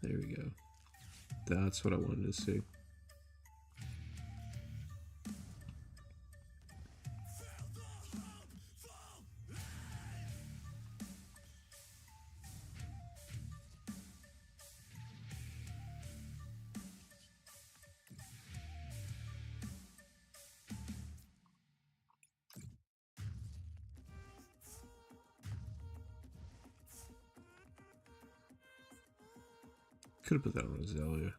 There we go. That's what I wanted to see. Could have put that on Roselia.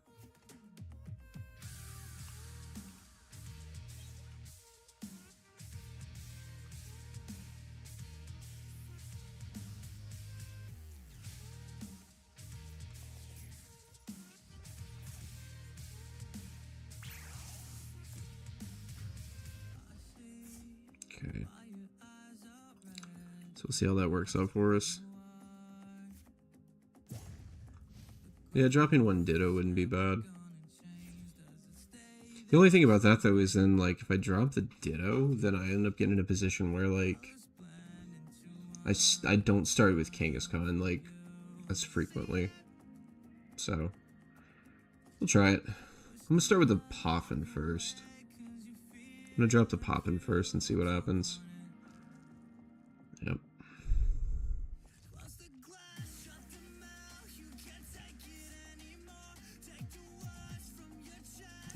Okay. So we'll see how that works out for us. Yeah, dropping 1 Ditto wouldn't be bad. The only thing about that, though, is then, like, if I drop the Ditto, then I end up getting in a position where, like, I don't start with Kangaskhan, like, as frequently. So, we'll try it. I'm gonna start with the Poffin first. I'm gonna drop the Poppin first and see what happens. Yep.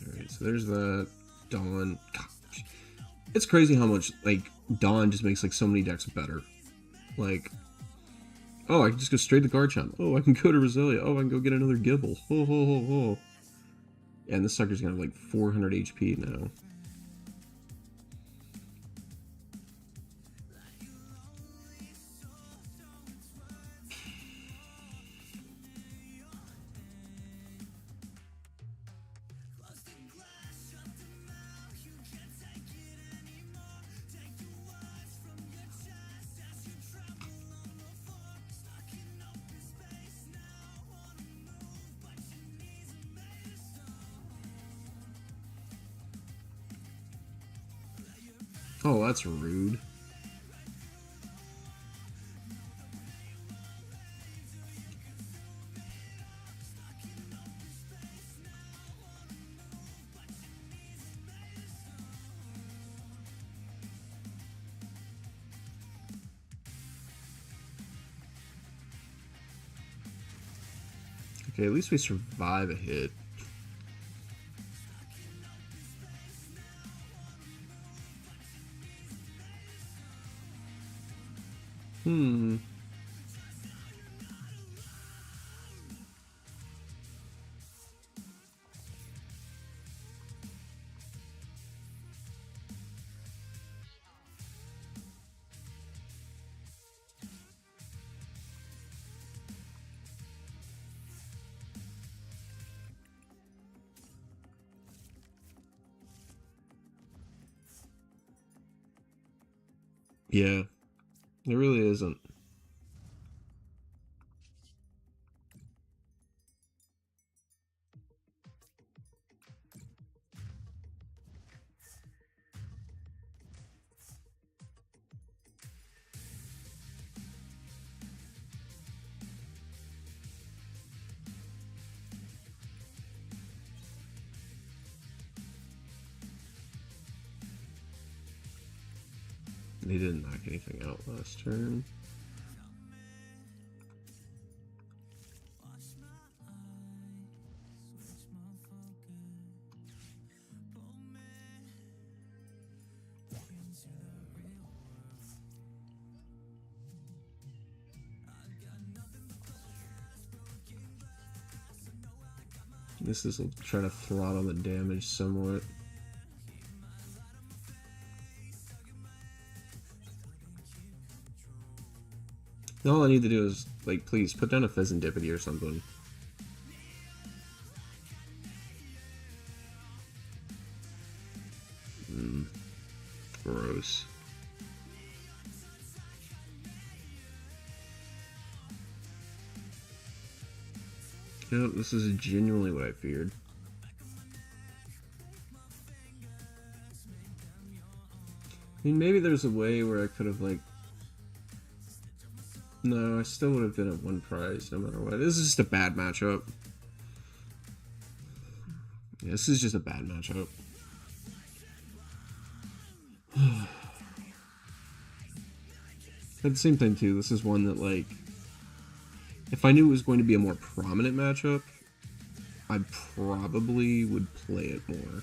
Alright, so there's the Dawn. Gosh. It's crazy how much, like, Dawn just makes, like, so many decks better. Like, oh, I can just go straight to Garchomp. Oh, I can go to Roselia. Oh, I can go get another Gibble. Ho, ho, ho, ho. Yeah, and this sucker's gonna have, like, 400 HP now. Oh, that's rude. Okay, at least we survive a hit. Yeah, it really isn't. He didn't knock anything out last turn. This is trying to throttle the damage somewhat. All I need to do is, like, please put down a Pheasantipity or something. Gross. Yep, this is genuinely what I feared. I mean, maybe there's a way where I could have, like... No, I still would have been at one prize no matter what. This is just a bad matchup. Yeah, this is just a bad matchup. At the same time, too, this is one that, like... If I knew it was going to be a more prominent matchup, I probably would play it more.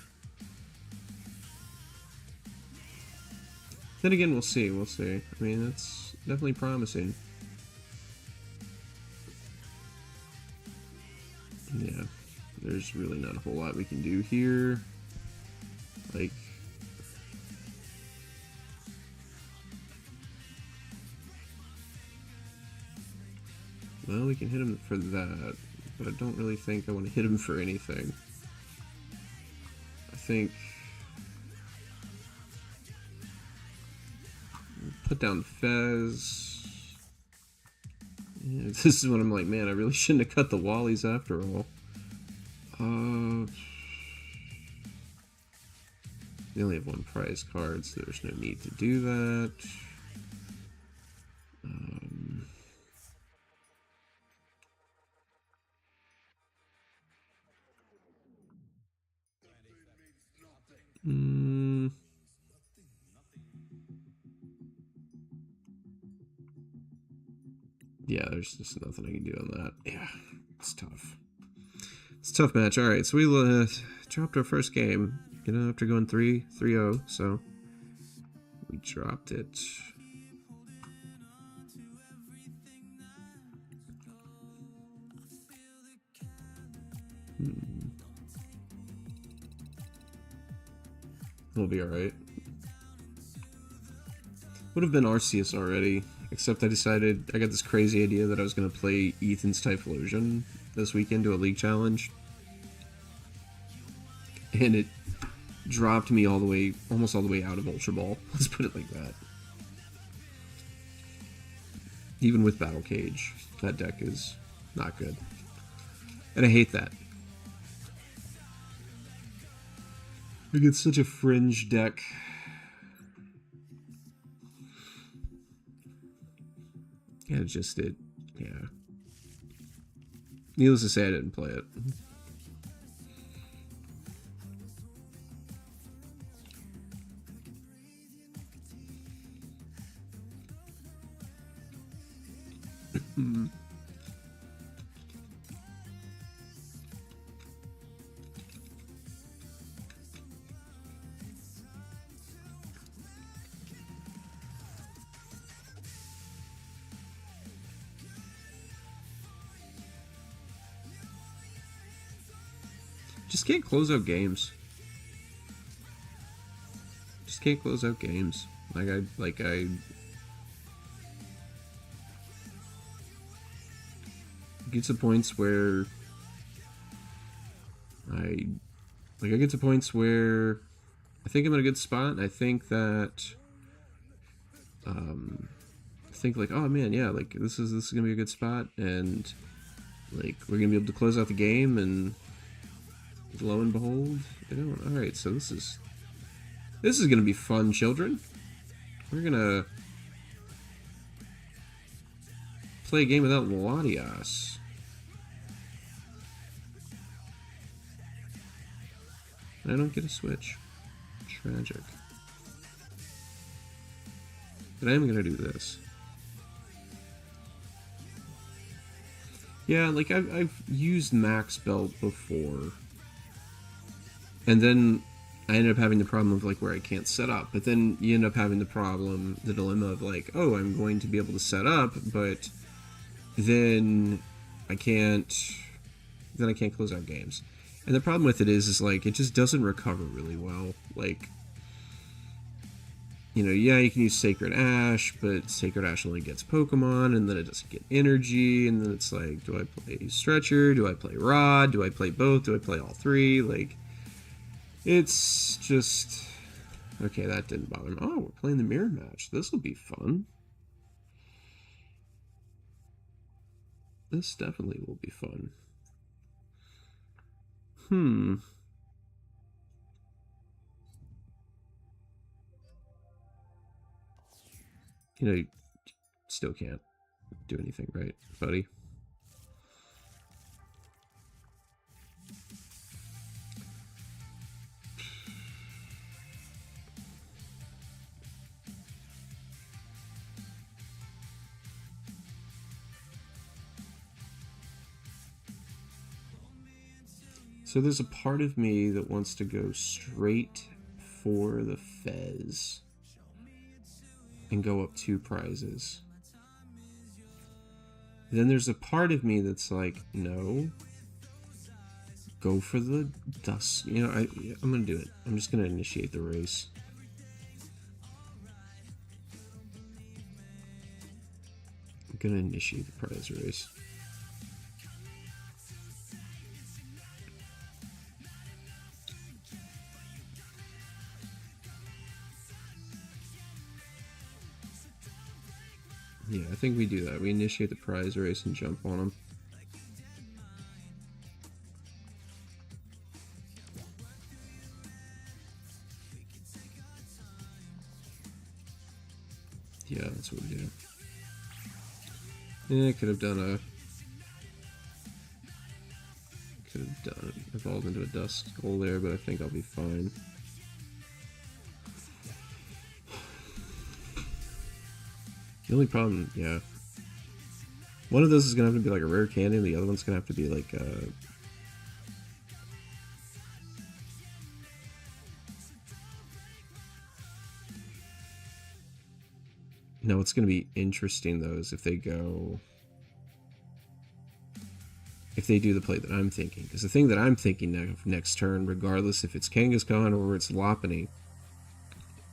Then again, we'll see, we'll see. I mean, it's definitely promising. Yeah, there's really not a whole lot we can do here. Like... Well, we can hit him for that, but I don't really think I want to hit him for anything. I think... Put down Fez. Yeah, this is when I'm like, man, I really shouldn't have cut the Wallies after all. We only have one prize card, so there's no need to do that. Yeah, there's just nothing I can do on that. Yeah, it's tough. It's a tough match. Alright, so we dropped our first game, you know, after going 3-0, so we dropped it. We'll be alright. Would have been Arceus already, except I decided, I got this crazy idea that I was going to play Ethan's Typhlosion this weekend to a league challenge. And it dropped me all the way, almost all the way out of Ultra Ball. Let's put it like that. Even with Battle Cage, that deck is not good. And I hate that. Like, it's such a fringe deck. Yeah, yeah. Needless to say, I didn't play it. Just can't close out games. Just can't close out games. Like I get to points where I get to points where I think I'm in a good spot. I think that I think like, oh man, yeah, like this is gonna be a good spot, and like we're gonna be able to close out the game, and lo and behold, you know, all right, so this is gonna be fun, children. We're gonna play a game without Latias. I don't get a switch. Tragic. But I am gonna do this. Yeah, like I've used Max Belt before, and then I ended up having the problem of like where I can't set up. But then you end up having the dilemma of like, oh, I'm going to be able to set up, but then I can't close out games. And the problem with it is like it just doesn't recover really well. Like, you know, yeah, you can use Sacred Ash, but Sacred Ash only gets Pokemon, and then it doesn't get energy, and then it's like, do I play Stretcher? Do I play Rod? Do I play both? Do I play all three? Like, it's just... Okay, that didn't bother me. Oh, we're playing the mirror match. This will be fun. This definitely will be fun. You know, you still can't do anything, right, buddy? So there's a part of me that wants to go straight for the Fez and go up 2 prizes. Then there's a part of me that's like, no, go for the dust. You know, I'm gonna do it. I'm just gonna initiate the race. I'm gonna initiate the prize race. Yeah, I think we do that. We initiate the prize race and jump on them. Yeah, that's what we do. Yeah, I could have done evolved into a dust skull there, but I think I'll be fine. The only problem, yeah. One of those is gonna have to be like a rare candy, and the other one's gonna have to be like No, what's gonna be interesting though is if they do the play that I'm thinking. Because the thing that I'm thinking next turn, regardless if it's Kangaskhan or it's Lopunny,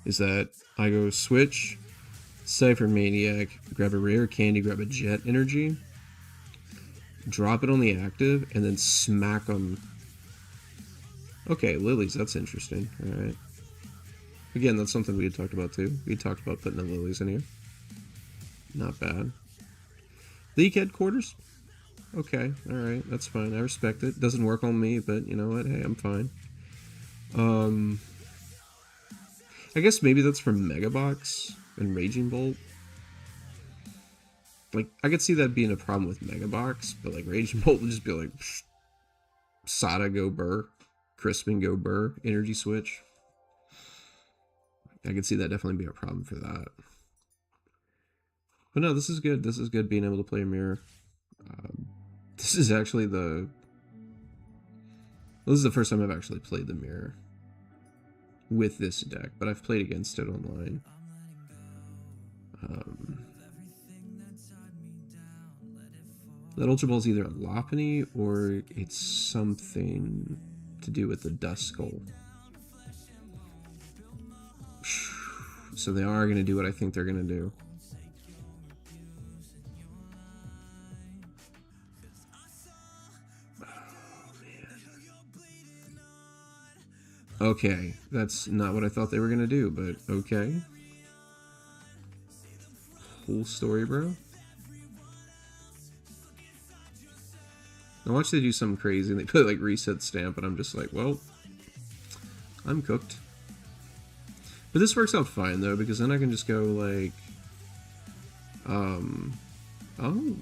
is that I go switch, Cypher Maniac, grab a rare candy, grab a Jet Energy, drop it on the active, and then smack them. Okay, Lilies, that's interesting. Alright. Again, that's something we had talked about too. We had talked about putting the Lilies in here. Not bad. League headquarters? Okay, alright, that's fine. I respect it. Doesn't work on me, but you know what? Hey, I'm fine. I guess maybe that's from Mega Box and Raging Bolt. Like, I could see that being a problem with Mega Box, but like Rage and Bolt would just be like, Sada go Burr, Crispin go Burr, energy switch. I could see that definitely be a problem for that. But no, this is good. This is good being able to play a mirror. This is actually this is the first time I've actually played the mirror with this deck, but I've played against it online. That Ultra Ball is either a Lopunny or it's something to do with the Dust Skull. So they are going to do what I think they're going to do. Okay, that's not what I thought they were going to do, but okay. Whole story, bro. I watch they do something crazy and they put like reset stamp, and I'm just like, well, I'm cooked. But this works out fine though, because then I can just go like, oh.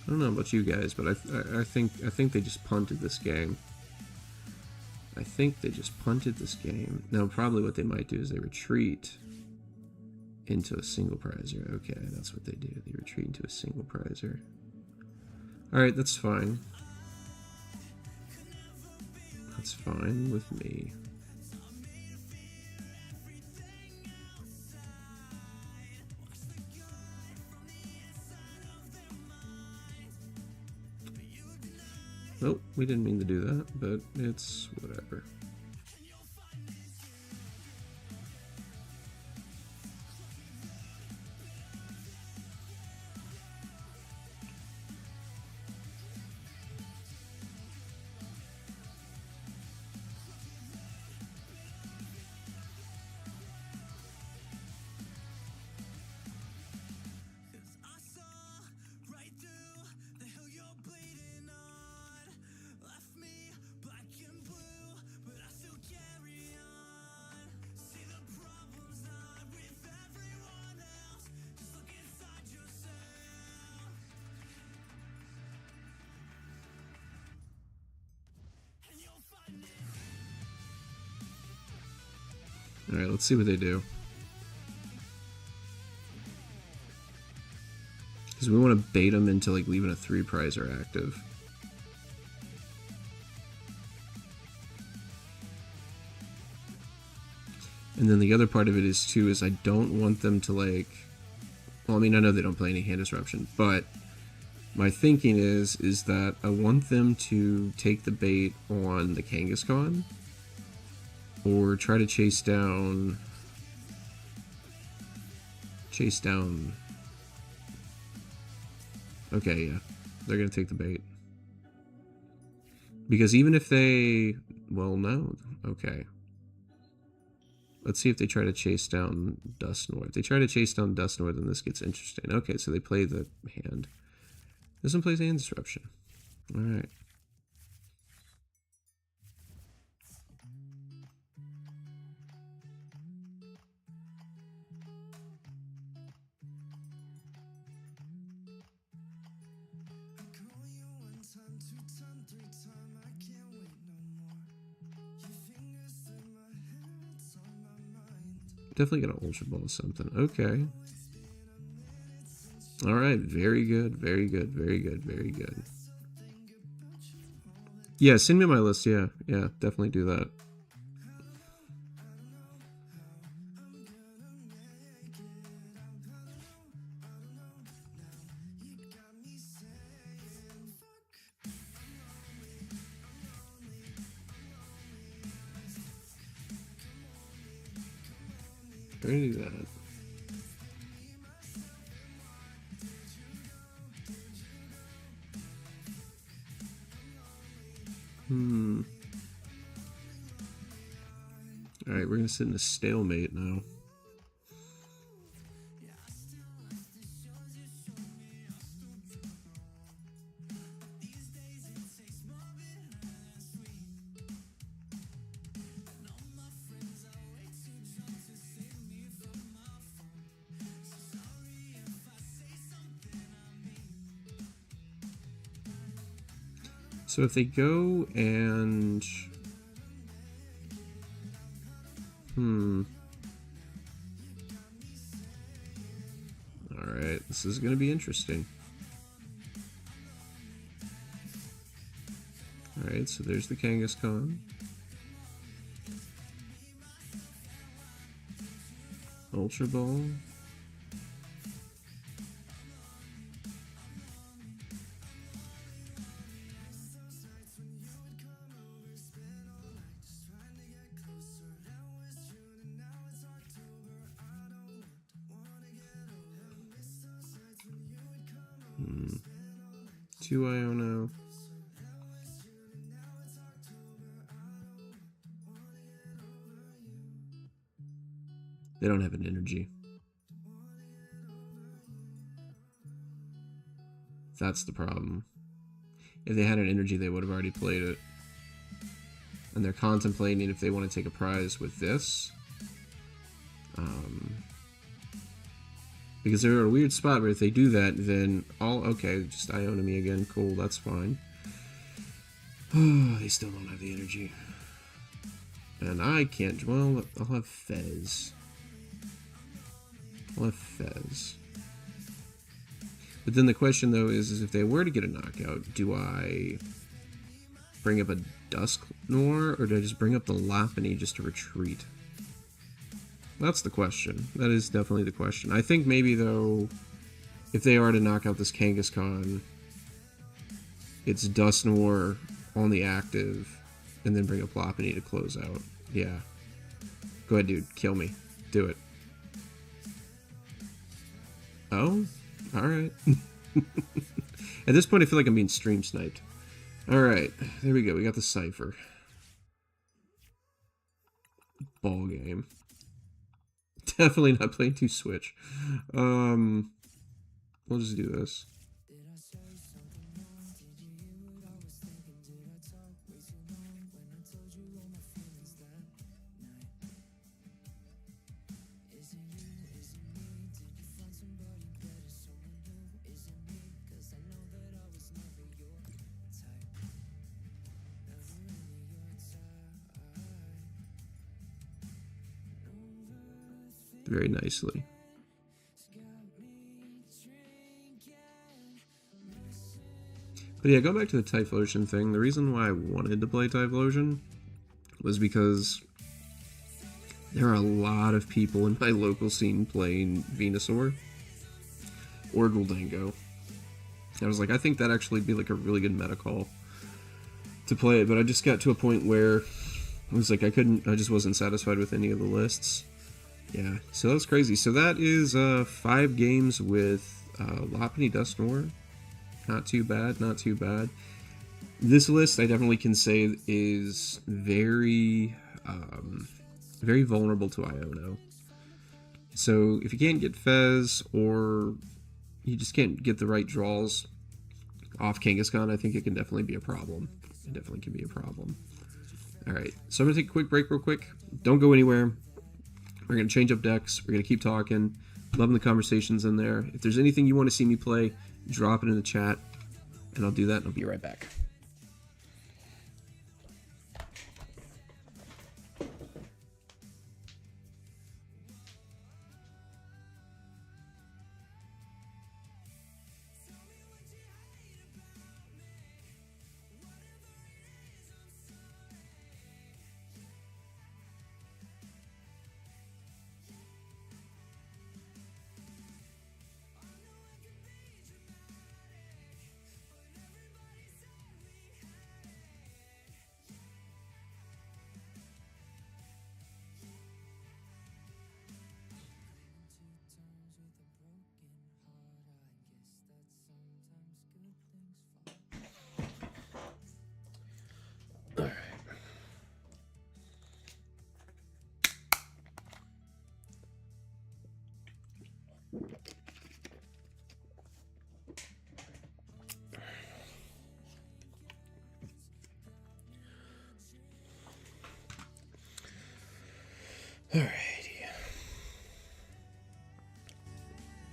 I don't know about you guys, but I think they just punted this game. I think they just punted this game. Now probably what they might do is they retreat into a single prizer. Okay, that's what they do. They retreat into a single prizer. Alright, that's fine. That's fine with me. Nope, we didn't mean to do that, but it's whatever. Alright, let's see what they do. Because we want to bait them into like leaving a 3 prizer active. And then the other part of it is too, is I don't want them to like, well, I mean, I know they don't play any hand disruption, but my thinking is that I want them to take the bait on the Kangaskhan, or try to chase down. Okay, yeah, they're gonna take the bait. Because even if they, well, no, okay. Let's see if they try to chase down Dusknoir. If they try to chase down Dusknoir, then this gets interesting. Okay, so they play the hand. This one plays hand disruption. Alright. Definitely got an Ultra Ball or something. Okay. Alright, very good, very good, very good, very good. Yeah, send me my list, yeah. Yeah, definitely do that. We're gonna do that. Alright, we're gonna sit in a stalemate now. So if they go and... Alright, this is going to be interesting. Alright, so there's the Kangaskhan. Ultra Ball. Two Iono. They don't have an energy. That's the problem. If they had an energy, they would have already played it. And they're contemplating if they want to take a prize with this. Because they're in a weird spot where if they do that, then okay, just Iona me again. Cool, that's fine. They still don't have the energy. And I can't, well, I'll have Fez. I'll have Fez. But then the question, though, is if they were to get a knockout, do I bring up a Dusknoir, or do I just bring up the Lopunny just to retreat? That's the question. That is definitely the question. I think maybe, though, if they are to knock out this Kangaskhan, it's Dusknoir on the active, and then bring up Lopunny to close out. Yeah. Go ahead, dude. Kill me. Do it. Oh? Alright. At this point, I feel like I'm being stream sniped. Alright. There we go. We got the Cypher. Ball game. Definitely not playing 2 Switch. We'll just do this. Very nicely. But yeah, going back to the Typhlosion thing, the reason why I wanted to play Typhlosion was because there are a lot of people in my local scene playing Venusaur or Gholdengo. I was like, I think that'd actually be like a really good meta call to play it, but I just got to a point where I was like, I just wasn't satisfied with any of the lists. Yeah, so that was crazy. So that is 5 games with Lopunny Dusknoir. Not too bad, not too bad. This list, I definitely can say, is very, very vulnerable to Iono. So if you can't get Fez, or you just can't get the right draws off Kangaskhan, I think it can definitely be a problem. It definitely can be a problem. Alright, so I'm going to take a quick break real quick. Don't go anywhere. We're going to change up decks. We're going to keep talking. Loving the conversations in there. If there's anything you want to see me play, drop it in the chat, and I'll do that, and I'll be right back.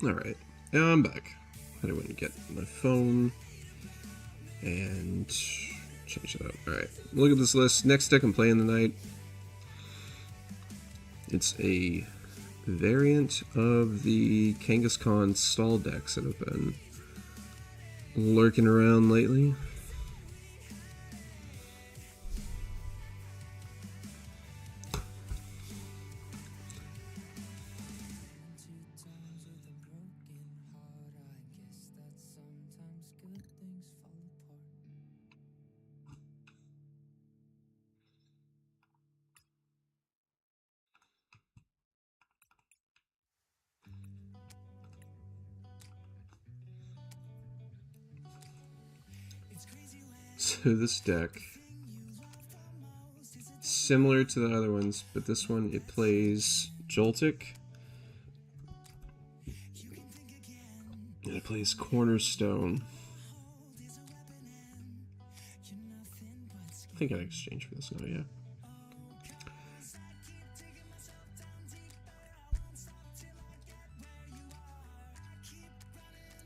Alright, I'm back. I went and get my phone, and change that up. Alright, look at this list. Next deck I'm playing tonight. It's a variant of the Kangaskhan stall decks that have been lurking around lately. So this deck, similar to the other ones, but this one, it plays Joltik, and it plays Cornerstone. I think I'd exchange for this now, yeah.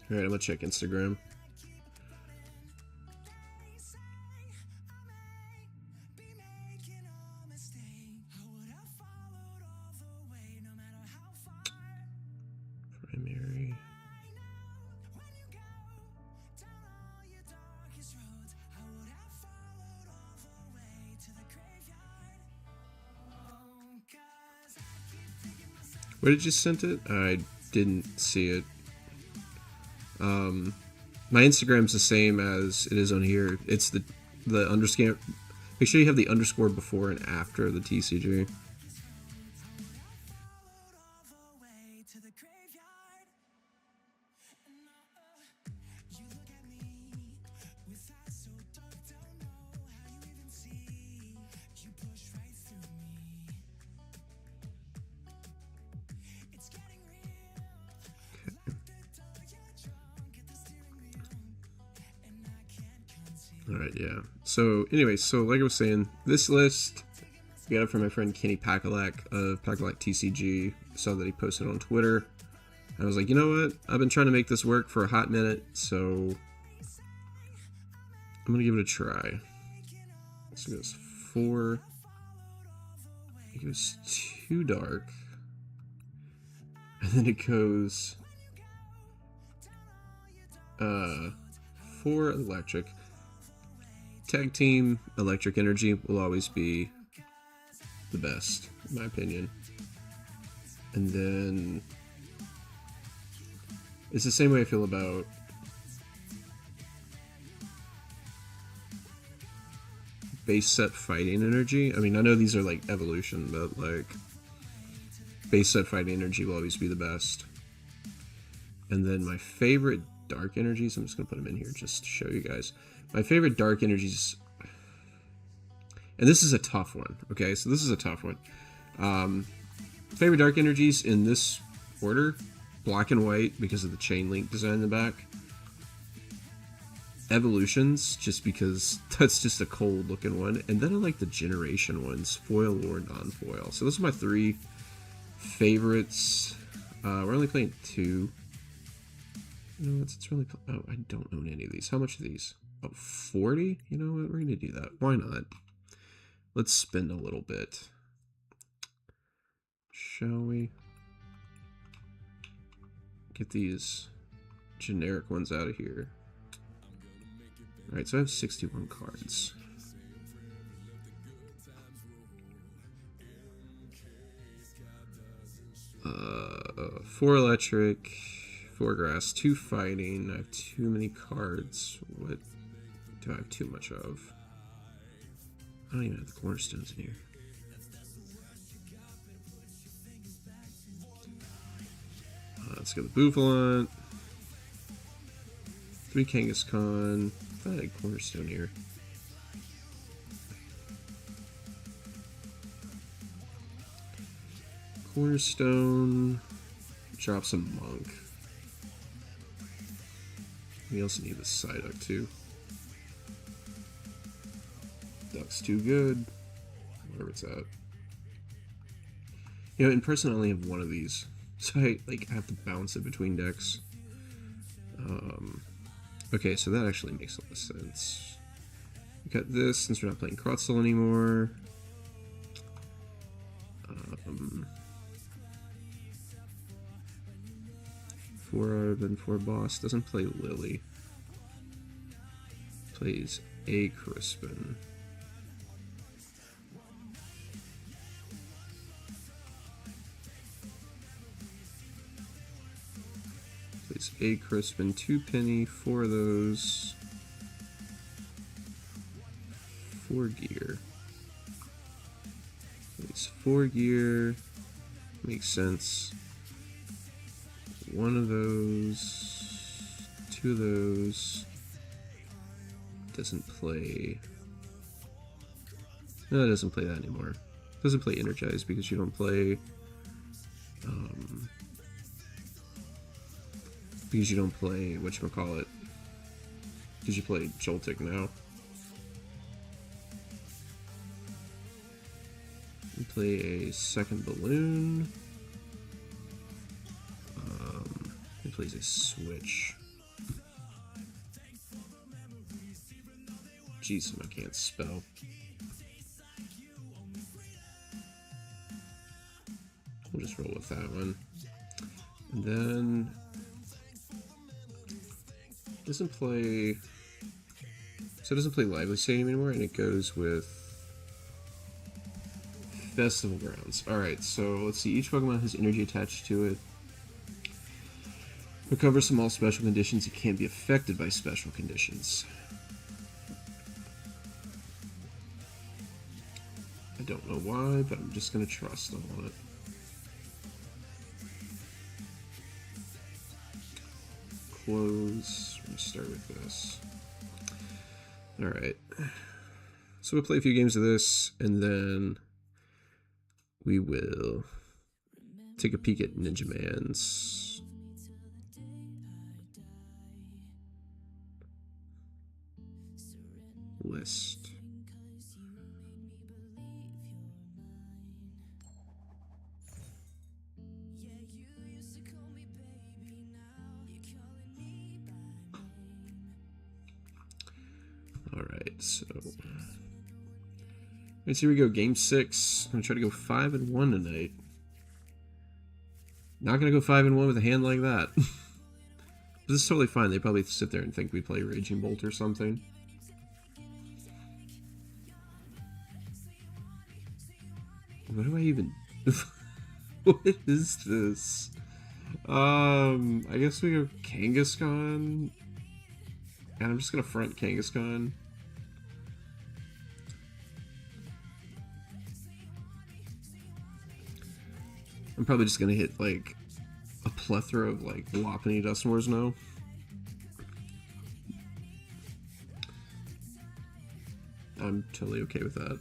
Alright, I'm gonna check Instagram. Primary. Where did you send it? I didn't see it. My Instagram's the same as it is on here. It's the underscore. Make sure you have the underscore before and after the TCG. Alright, yeah. So, anyway, so like I was saying, this list, I got it from my friend Kenny Pakalak of Pakalak TCG. Saw that he posted on Twitter. I was like, you know what? I've been trying to make this work for a hot minute, so I'm going to give it a try. So it goes 4. It goes 2 dark. And then it goes 4 electric. Tag team electric energy will always be the best, in my opinion. And then it's the same way I feel about base set fighting energy. I mean, I know these are like evolution, but like base set fighting energy will always be the best. And then my favorite dark energies, I'm just gonna put them in here just to show you guys. My favorite dark energies, and this is a tough one, okay? So this is a tough one. Favorite dark energies in this order, black and white because of the chain link design in the back. Evolutions, just because that's just a cold looking one. And then I like the generation ones, foil or non-foil. So those are my 3 favorites. We're only playing 2. You know, it's really, oh, I don't own any of these. How much are these? Oh, 40? You know what? We're going to do that. Why not? Let's spend a little bit. Shall we? Get these generic ones out of here. Alright, so I have 61 cards. Uh, 4 electric, 4 grass, 2 fighting. I have too many cards. What do I have too much of? I don't even have the cornerstones in here. Let's go the Boufflant. 3 Kangaskhan. I thought I had a cornerstone here. Cornerstone. Drop some Monk. We also need the Psyduck too. Duck's too good. Wherever it's at. You know, in person I only have one of these. So I have to bounce it between decks. Okay, so that actually makes a lot of sense. Cut this since we're not playing Krotzel anymore. 4 Urban, 4 Boss. Doesn't play Lily. Plays a Crispin. Plays a Crispin, 2 Penny, 4 of those. 4 Gear. Plays 4 Gear. Makes sense. 1 of those. 2 of those. Doesn't play. No, it doesn't play that anymore. Doesn't play Energize because you don't play. Because you don't play whatchamacallit. Because you play Joltik now. You play a second balloon. He plays a switch. Jeez, I can't spell. We'll just roll with that one. And then doesn't play. So it doesn't play Lively Stadium anymore, and it goes with Festival Grounds. Alright, so let's see. Each Pokemon has energy attached to it. Recovers from all special conditions. It can't be affected by special conditions. I don't know why, but I'm just going to trust on it. Close. We're going to start with this. Alright. So we'll play a few games of this, and then we will take a peek at Ninja Man's list. Alright, so let's here we go. Game 6. I'm gonna try to go 5-1 tonight. Not gonna go 5-1 with a hand like that. But this is totally fine. They probably sit there and think we play Raging Bolt or something. What do I even... What is this? I guess we go Kangaskhan. And I'm just gonna front Kangaskhan. I'm probably just gonna hit like a plethora of like Lopunny Dusknoirs now. I'm totally okay with that.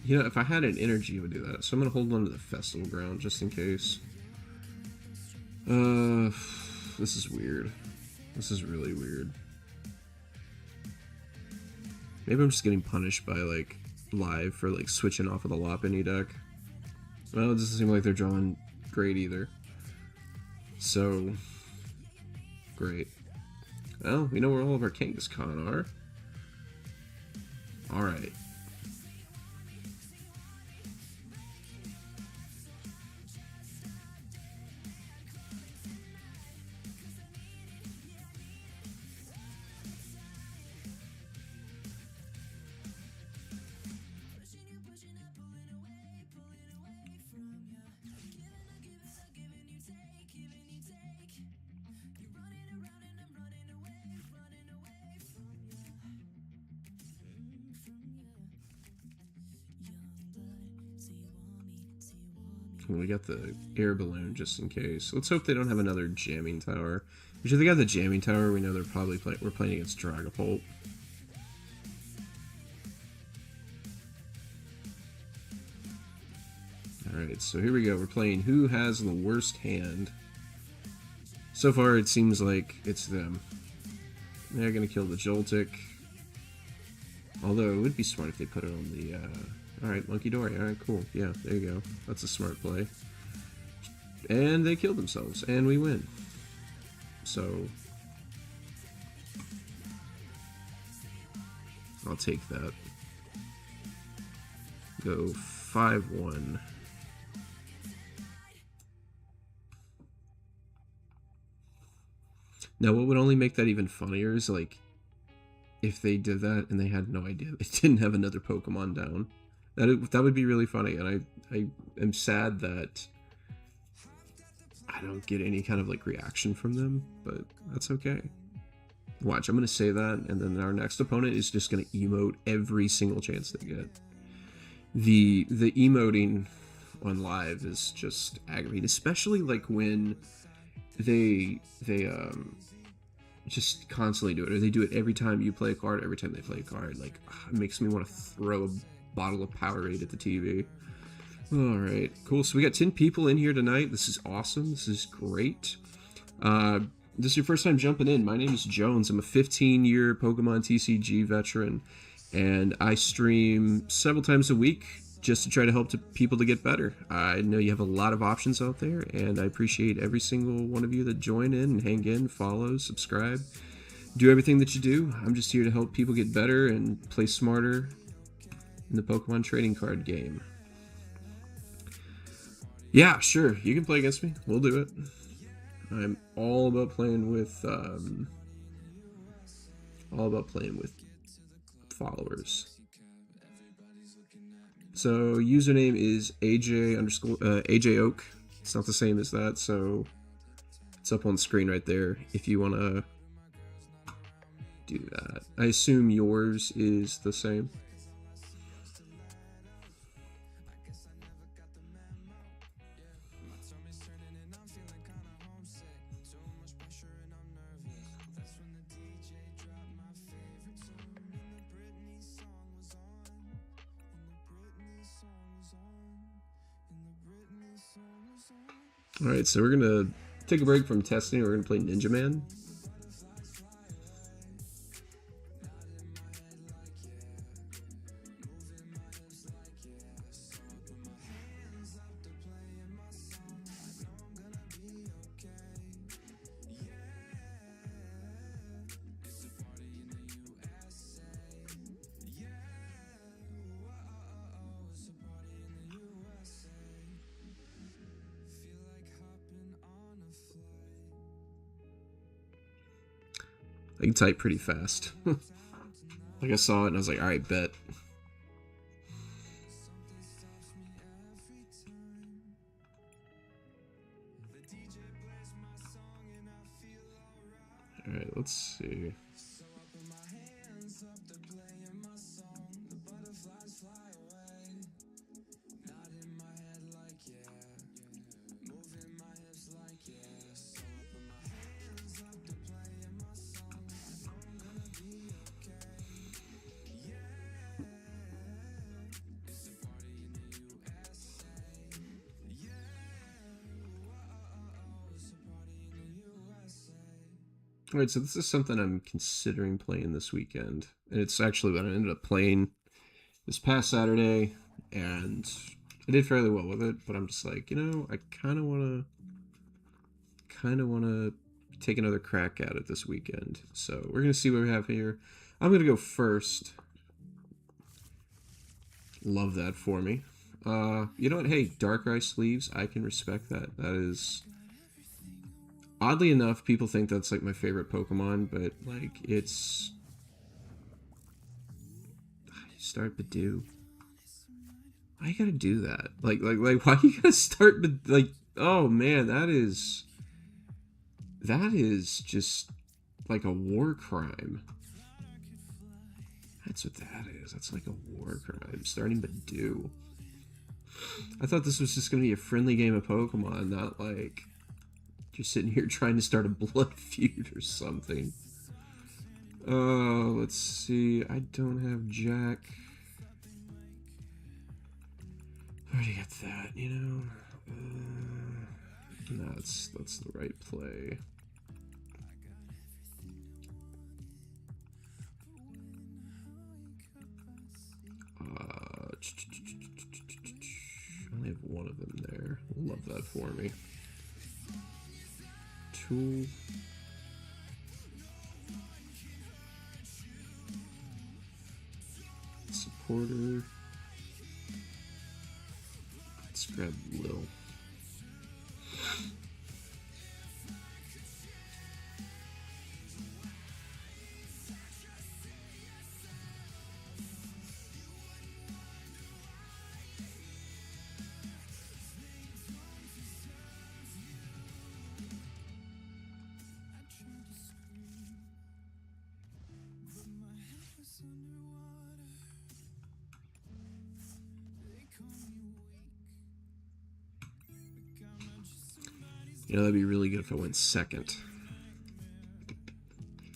You know, if I had an energy, I would do that. So I'm going to hold on to the Festival Ground just in case. This is weird. This is really weird. Maybe I'm just getting punished by, like, live for, like, switching off of the Lopunny deck. Well, it doesn't seem like they're drawing great either. So, great. Well, we know where all of our Kangaskhan are. Alright. We got the air balloon just in case. Let's hope they don't have another jamming tower. Which if they got the jamming tower, we know they're probably we're playing against Dragapult. Alright, so here we go. We're playing who has the worst hand. So far, it seems like it's them. They're gonna kill the Joltik. Although, it would be smart if they put it on the, Alright, Monkey Dory. Alright, cool. Yeah, there you go. That's a smart play. And they killed themselves, and we win. So, I'll take that. Go 5-1. Now, what would only make that even funnier is, like, if they did that and they had no idea they didn't have another Pokemon down. That would be really funny, and I am sad that I don't get any kind of, like, reaction from them, but that's okay. Watch, I'm going to say that, and then our next opponent is just going to emote every single chance they get. The emoting on live is just aggravating, especially, like, when they just constantly do it, or they do it every time you play a card, every time they play a card. Like, it makes me want to throw a bottle of Powerade at the TV. Alright, cool. So we got 10 people in here tonight. This is awesome. This is great. This is your first time jumping in. My name is Jones. I'm a 15-year Pokemon TCG veteran, and I stream several times a week just to try to help people to get better. I know you have a lot of options out there, and I appreciate every single one of you that join in and hang in, follow, subscribe, do everything that you do. I'm just here to help people get better and play smarter in the Pokemon trading card game. Yeah, sure, you can play against me. We'll do it. I'm all about playing with followers. So username is AJ Oak. It's not the same as that, so it's up on the screen right there if you want to do that. I assume yours is the same. Alright, so we're gonna take a break from testing. We're gonna play Ninja Man. I can type pretty fast. Like, I saw it and I was like, alright, bet. Alright, let's see. Alright, so this is something I'm considering playing this weekend. And it's actually what I ended up playing this past Saturday, and I did fairly well with it, but I'm just like, you know, I kind of want to take another crack at it this weekend. So we're going to see what we have here. I'm going to go first. Love that for me. You know what? Hey, Darkrai Sleeves, I can respect that. That is... Oddly enough, people think that's, like, my favorite Pokemon, but, like, it's... Start Badoo. Why you gotta do that? Like, why you gotta start, like, oh, man, that is just, like, a war crime. That's what that is. That's like a war crime. Starting Badoo. I thought this was just gonna be a friendly game of Pokemon, not, like... Just sitting here trying to start a blood feud or something. Let's see. I don't have Jack. I already got that, you know. No, that's the right play. I only have one of them there. Love that for me. Tool. Supporter. Let's grab Lil. You know, that'd be really good if I went second.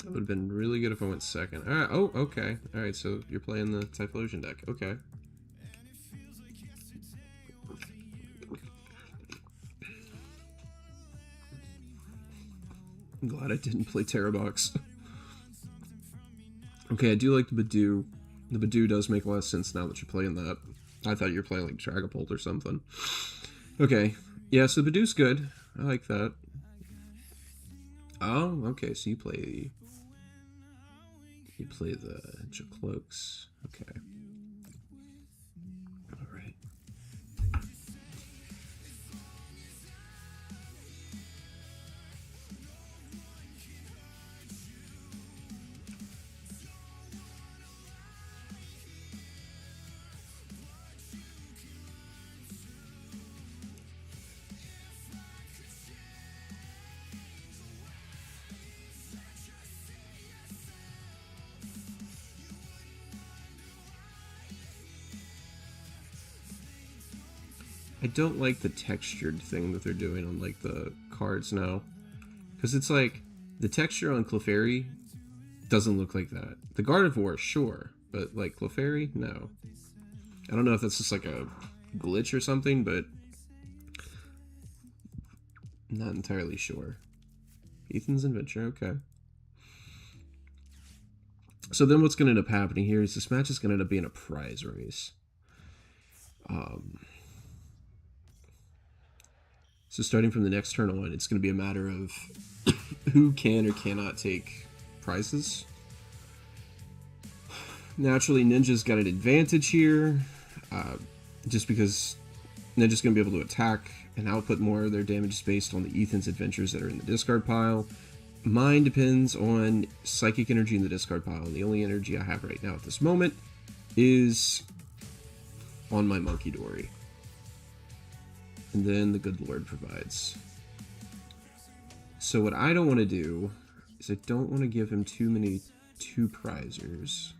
That would have been really good if I went second. All right. Oh, okay. All right. So you're playing the Typhlosion deck. Okay. I'm glad I didn't play Terrabox. Okay, I do like the Badoo. The Badoo does make a lot of sense now that you're playing that. I thought you were playing like Dragapult or something. Okay. Yeah, so the Badoo's good. I like that. Oh, okay, so you play the Jacloaks. Okay. Alright. I don't like the textured thing that they're doing on like the cards now, because it's like the texture on Clefairy doesn't look like that. The Gardevoir, sure, but like Clefairy, no. I don't know if that's just like a glitch or something, but I'm not entirely sure. Ethan's Adventure, okay. So then what's going to end up happening here is this match is going to end up being a prize race. So starting from the next turn on, it's going to be a matter of who can or cannot take prizes. Naturally, Ninja's got an advantage here, just because Ninja's going to be able to attack and output more of their damage based on the Ethan's Adventures that are in the discard pile. Mine depends on Psychic Energy in the discard pile, and the only energy I have right now at this moment is on my Monkey Dory. And then the Good Lord provides. So what I don't want to do is I don't want to give him too many two-prizers.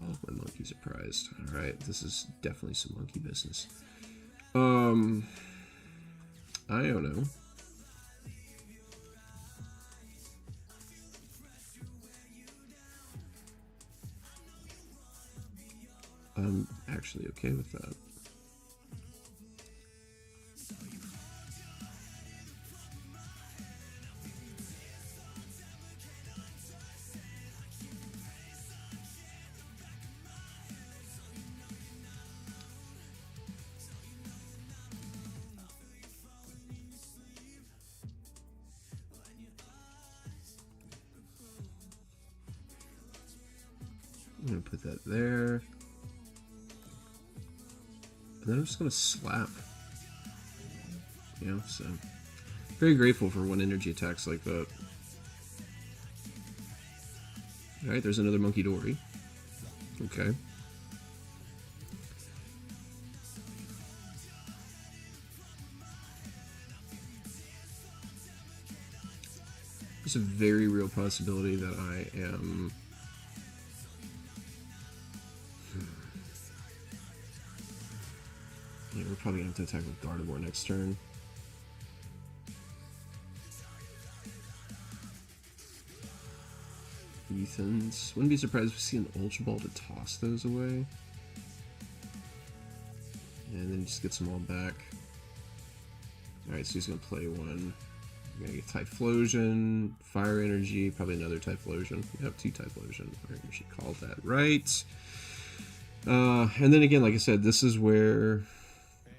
All of my monkeys are prized. Alright, this is definitely some monkey business. I don't know. I'm actually okay with that. I'm going to put that there. And then I'm just going to slap. You know, so. Very grateful for one energy attacks like that. Alright, there's another Monkey Dory. Okay. There's a very real possibility that I am... Yeah, we're probably going to have to attack with Gardevoir next turn. Ethan's. Wouldn't be surprised if we see an Ultra Ball to toss those away. And then just gets them all back. Alright, so he's going to play one. We're going to get Typhlosion, Fire Energy, probably another Typhlosion. We have two Typhlosion. Fire Energy, called that right. And then again, like I said, this is where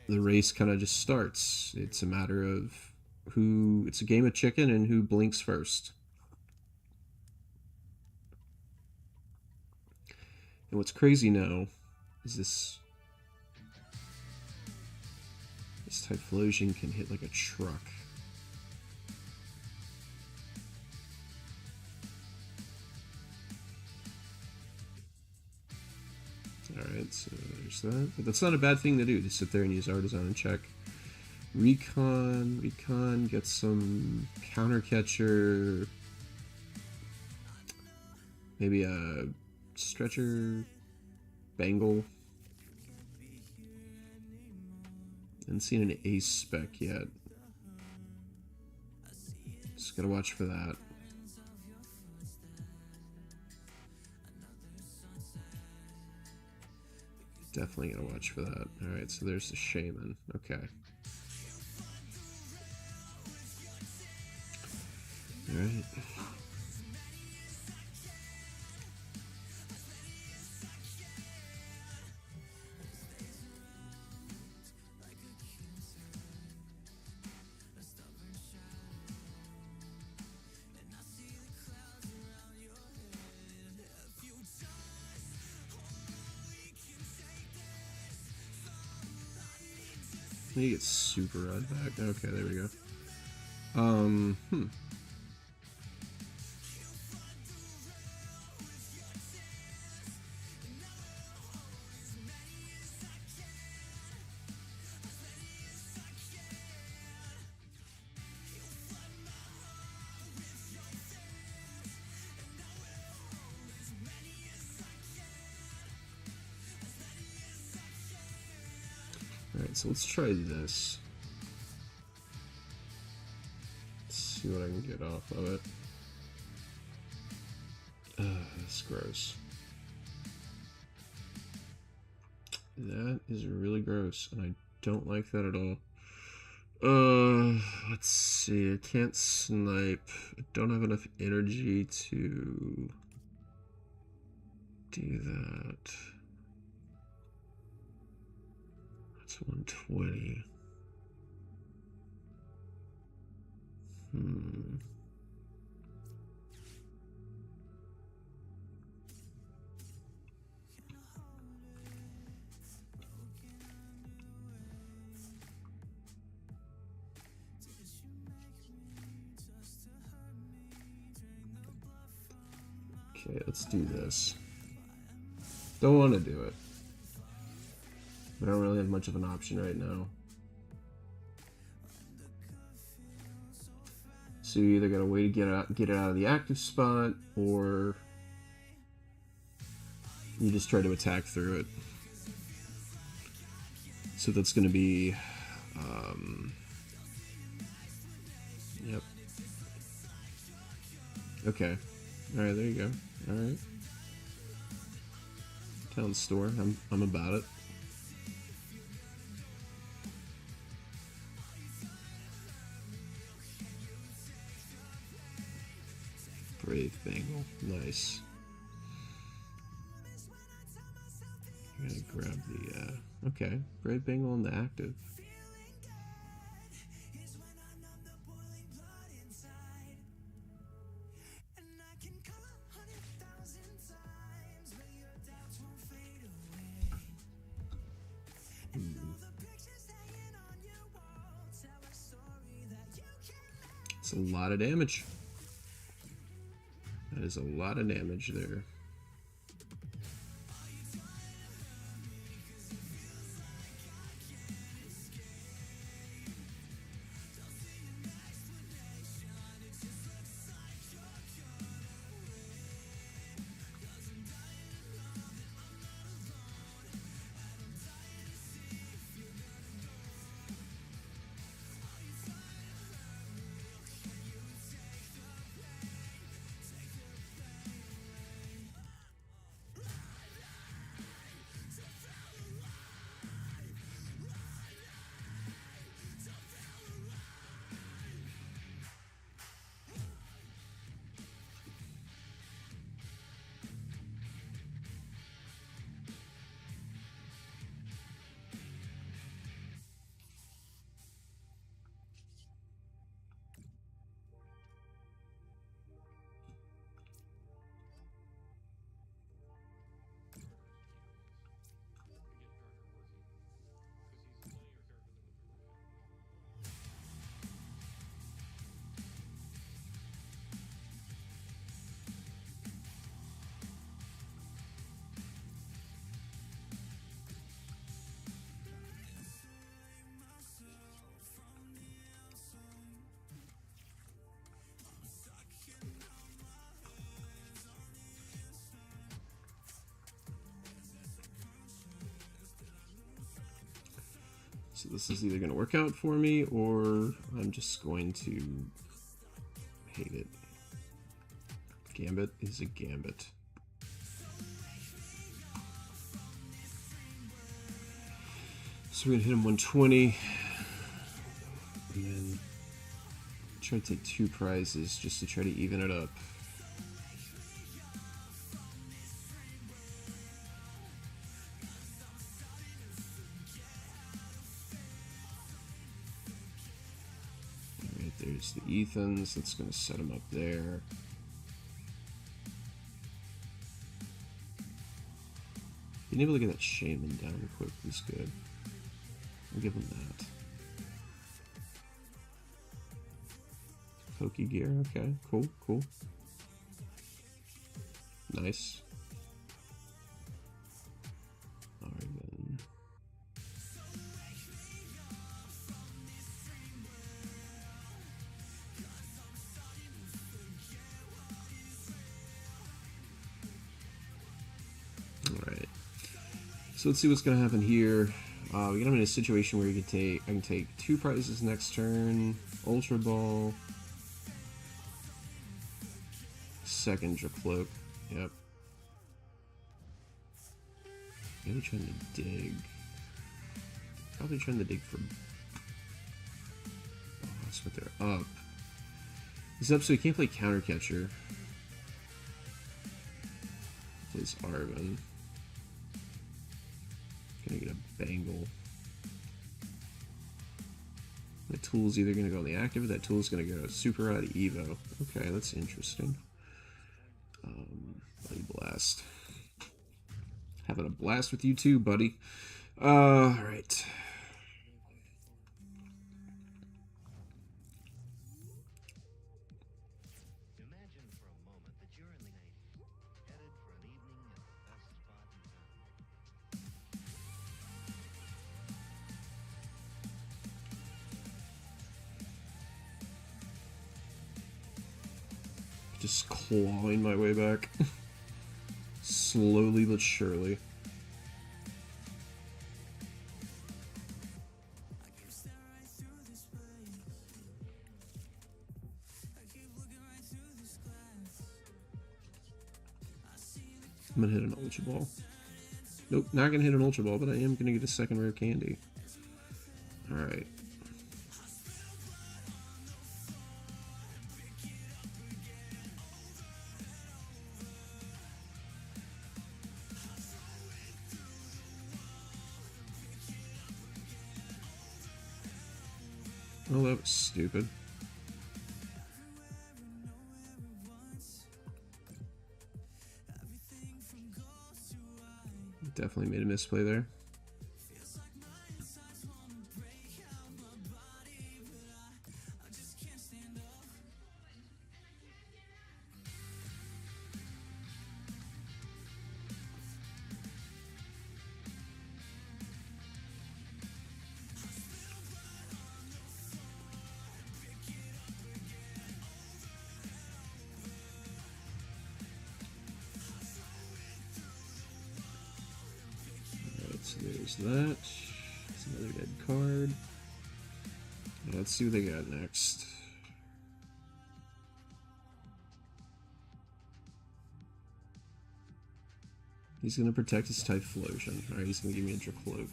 the race kind of just starts. It's a matter of who. It's a game of chicken and who blinks first. And what's crazy now is this Typhlosion can hit like a truck. Alright, so there's that. But that's not a bad thing to do, to sit there and use Artisan and check. Recon gets some counter catcher. Maybe a stretcher Bangle. Haven't seen an ace spec yet. Just gotta watch for that. Definitely gonna watch for that. Alright, so there's the Shaman. Okay. Alright. He gets super rod back. Okay, there we go. Alright, so let's try this. Let's see what I can get off of it. That's gross. That is really gross, and I don't like that at all. Let's see. I can't snipe. I don't have enough energy to do that. That's 120. Okay, let's do this. Don't want to do it. But I don't really have much of an option right now. So you either gotta wait to get it out of the active spot, or you just try to attack through it. So that's gonna be, yep. Okay. All right, there you go. All right. Town store. I'm about it. Brave Bangle. Nice. I'm gonna grab the, okay. Brave Bangle in the active. It's a lot of damage. That is a lot of damage there. So this is either going to work out for me, or I'm just going to hate it. Gambit is a gambit. So we're going to hit him 120. And then try to take 2 prizes just to try to even it up. Alright, there's the Ethans. That's going to set him up there. Being able to get that Shaman down quick is good. I'll give him that. Pokey gear, okay, cool, cool. Nice. Alright then. Alright. So let's see what's gonna happen here. We get him in a situation where I can take 2 prizes next turn, Ultra Ball, second Dracloak. Yep. Maybe trying to dig. Probably trying to dig for boss, but they're up. He's up, so he can't play Counter Catcher. Plays Arvin. Gonna get a Bangle. That tool's either gonna go on the active, or that tool's gonna go super out of Evo. Okay, that's interesting. Buddy Blast. Having a blast with you too, buddy. Alright. Imagine for a moment that you're in the Navy, headed for an evening at the best spot in town. Just clawing my way back. Slowly but surely. I'm gonna hit an Ultra Ball. Nope, not gonna hit an Ultra Ball, but I am gonna get a second rare candy. Alright. Oh, that was stupid. Definitely made a misplay there. So there's that. It's another dead card. Let's see what they got next. He's going to protect his Typhlosion. Alright, he's going to give me a Dracloak.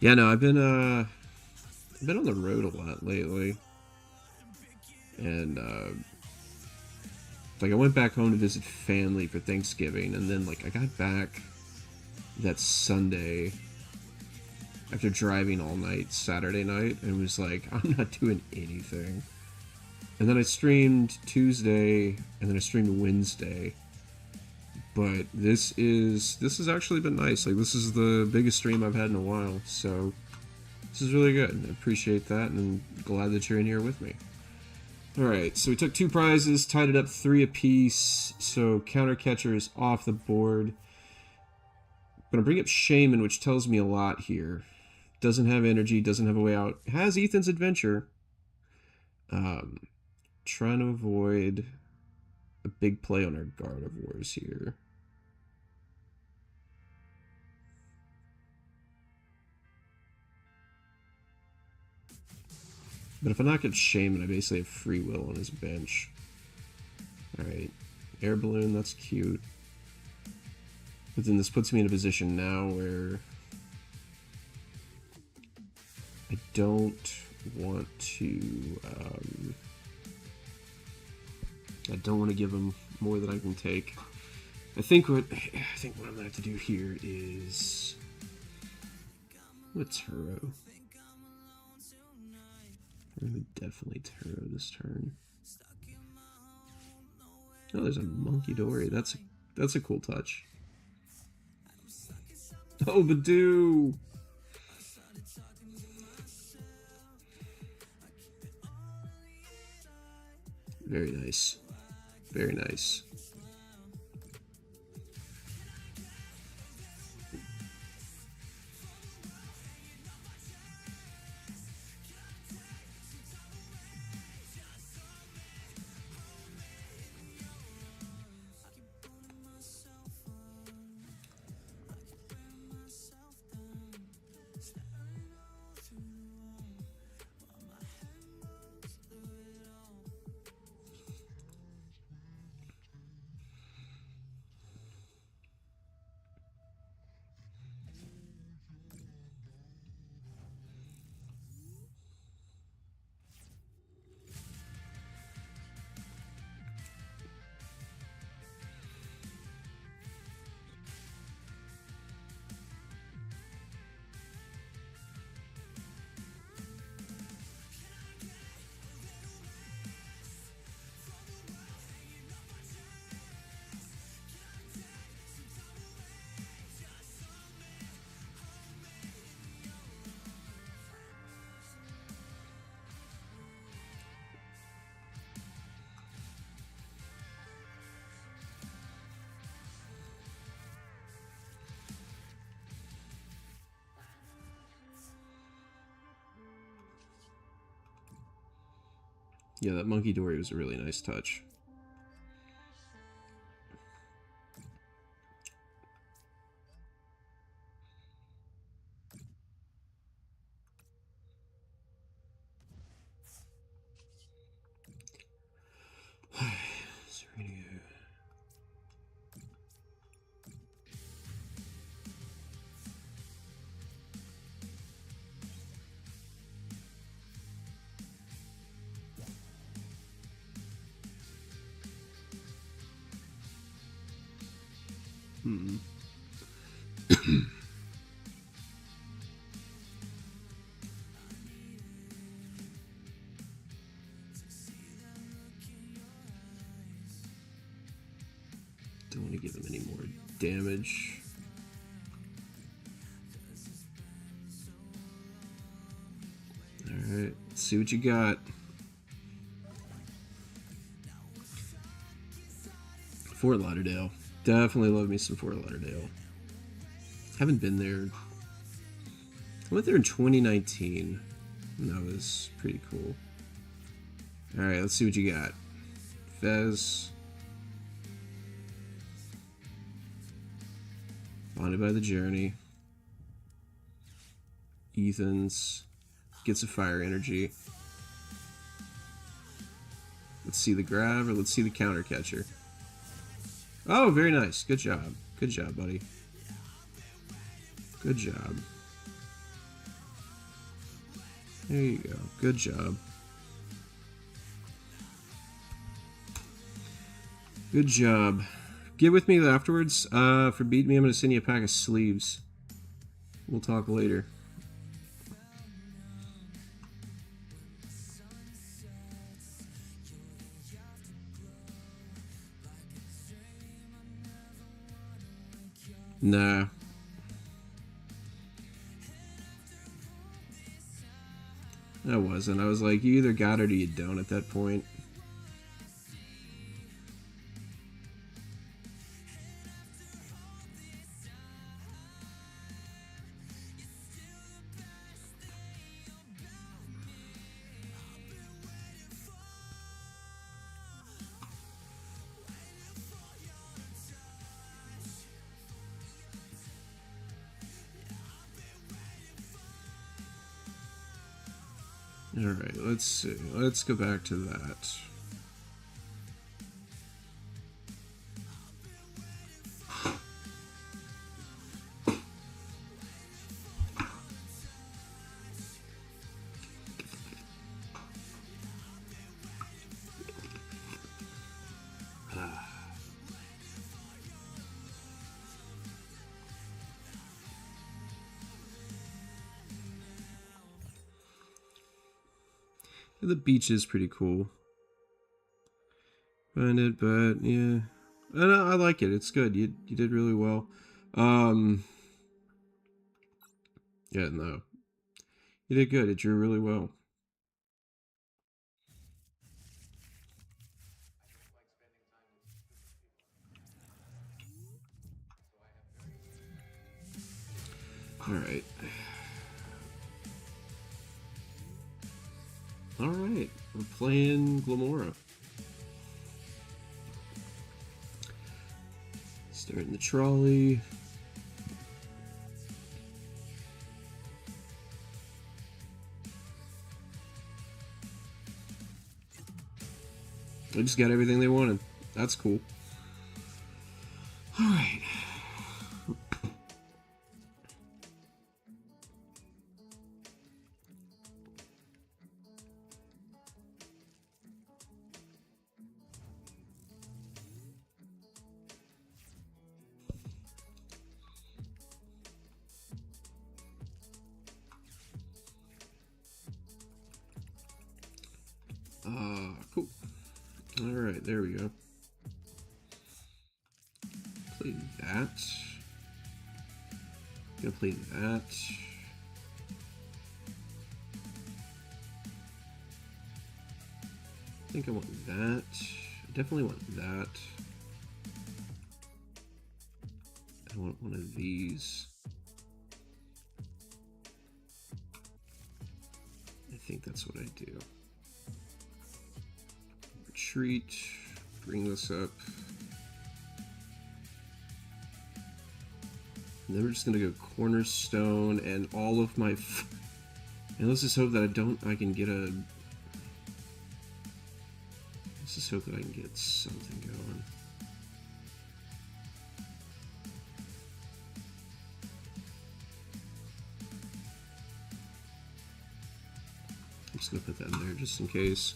Yeah, no, I've been on the road a lot lately, and like I went back home to visit family for Thanksgiving, and then like I got back that Sunday after driving all night Saturday night, and was like, I'm not doing anything. And then I streamed Tuesday, and then I streamed Wednesday. But this has actually been nice. Like, this is the biggest stream I've had in a while, so this is really good. I appreciate that, and I'm glad that you're in here with me. Alright, so we took 2 prizes, tied it up 3 apiece, so Counter Catcher is off the board. I'm going to bring up Shaman, which tells me a lot here. Doesn't have energy, doesn't have a way out. Has Ethan's Adventure, Um, trying to avoid a big play on our Gardevoirs here. But if I knock out Shaman, I basically have free will on his bench. Alright. Air Balloon, that's cute. But then this puts me in a position now where I don't want to... I don't want to give him more than I can take. I think what I'm gonna have to do here is... What's Turo? We're gonna definitely Turo this turn. Oh, there's a Monkey Dory. That's a cool touch. Oh, Badoo! Very nice. Very nice. Yeah, that Monkey Dory was a really nice touch. Sereno. Don't want to give him any more damage. Alright, let's see what you got. Fort Lauderdale. Definitely love me some Fort Lauderdale. Haven't been there. I went there in 2019. And that was pretty cool. Alright, let's see what you got. Fez. Bonded by the Journey. Ethan's. Gets a fire energy. Let's see the grab or let's see the counter catcher. Oh, very nice. Good job. Good job, buddy. Good job. There you go. Good job. Good job. Get with me afterwards. For beating me, I'm going to send you a pack of sleeves. We'll talk later. Nah. I wasn't. I was like, you either got it or you don't at that point. Alright, let's see. Let's go back to that. The beach is pretty cool. Find it, but yeah, and I like it. It's good. You did really well. Yeah, no, you did good. It drew really well. All right. All right. We're playing Glamora. Starting the trolley. They just got everything they wanted. That's cool. All right. Cool. All right, there we go. Play that. Gonna play that. I think I want that. I definitely want that. I want one of these. I think that's what I do. Retreat. Bring this up. And then we're just gonna go cornerstone and all of my. And let's just hope that I can get a. Let's just hope that I can get something going. I'm just gonna put that in there just in case.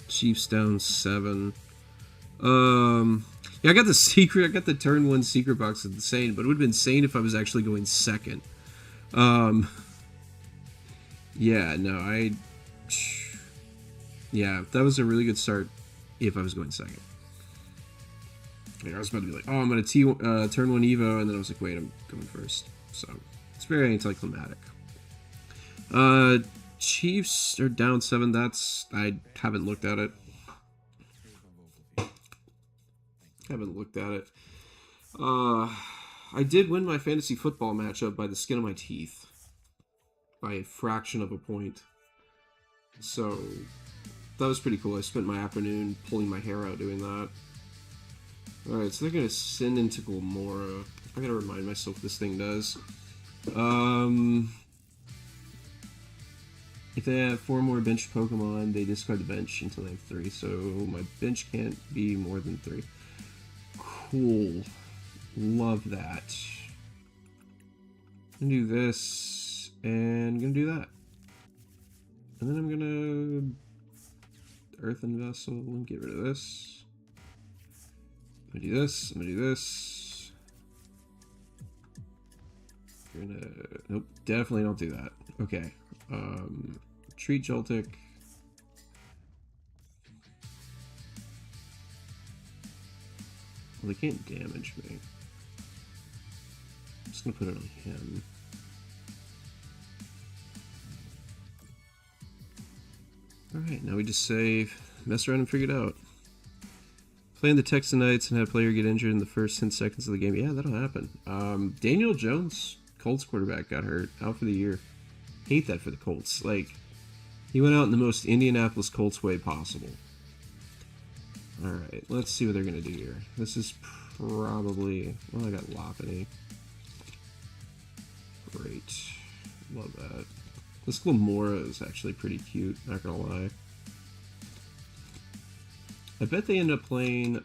Chiefs down 7. Yeah, I got the secret. I got the turn 1 secret box of insane, but it would have been insane if I was actually going second. Yeah, no, yeah, that was a really good start if I was going second. Like, I was about to be like, oh, I'm going to turn 1 Evo, and then I was like, wait, I'm going first. So, it's very anticlimactic. Chiefs are down 7. I haven't looked at it. I did win my fantasy football matchup by the skin of my teeth. By a fraction of a point. So, that was pretty cool. I spent my afternoon pulling my hair out doing that. Alright, so they're going to send into Glamora. I gotta remind myself this thing does. If they have 4 more bench Pokemon, they discard the bench until they have 3. So my bench can't be more than 3. Cool. Love that. I'm gonna do this, and I'm gonna do that. And then I'm gonna Earthen Vessel and get rid of this. I'm gonna do this, I'm gonna do this. Nope, definitely don't do that. Okay. Treat Joltik. Well, they can't damage me. I'm just gonna put it on him. Alright, now we just save, mess around and figure it out. Playing the Texanites and had a player get injured in the first 10 seconds of the game. Yeah, that'll happen. Daniel Jones, Colts quarterback, got hurt, out for the year. Hate that for the Colts. Like, he went out in the most Indianapolis Colts way possible. Alright, let's see what they're going to do here. This is probably... Well, I got Lopunny. Great. Love that. This Glamora is actually pretty cute, not gonna lie. I bet they end up playing,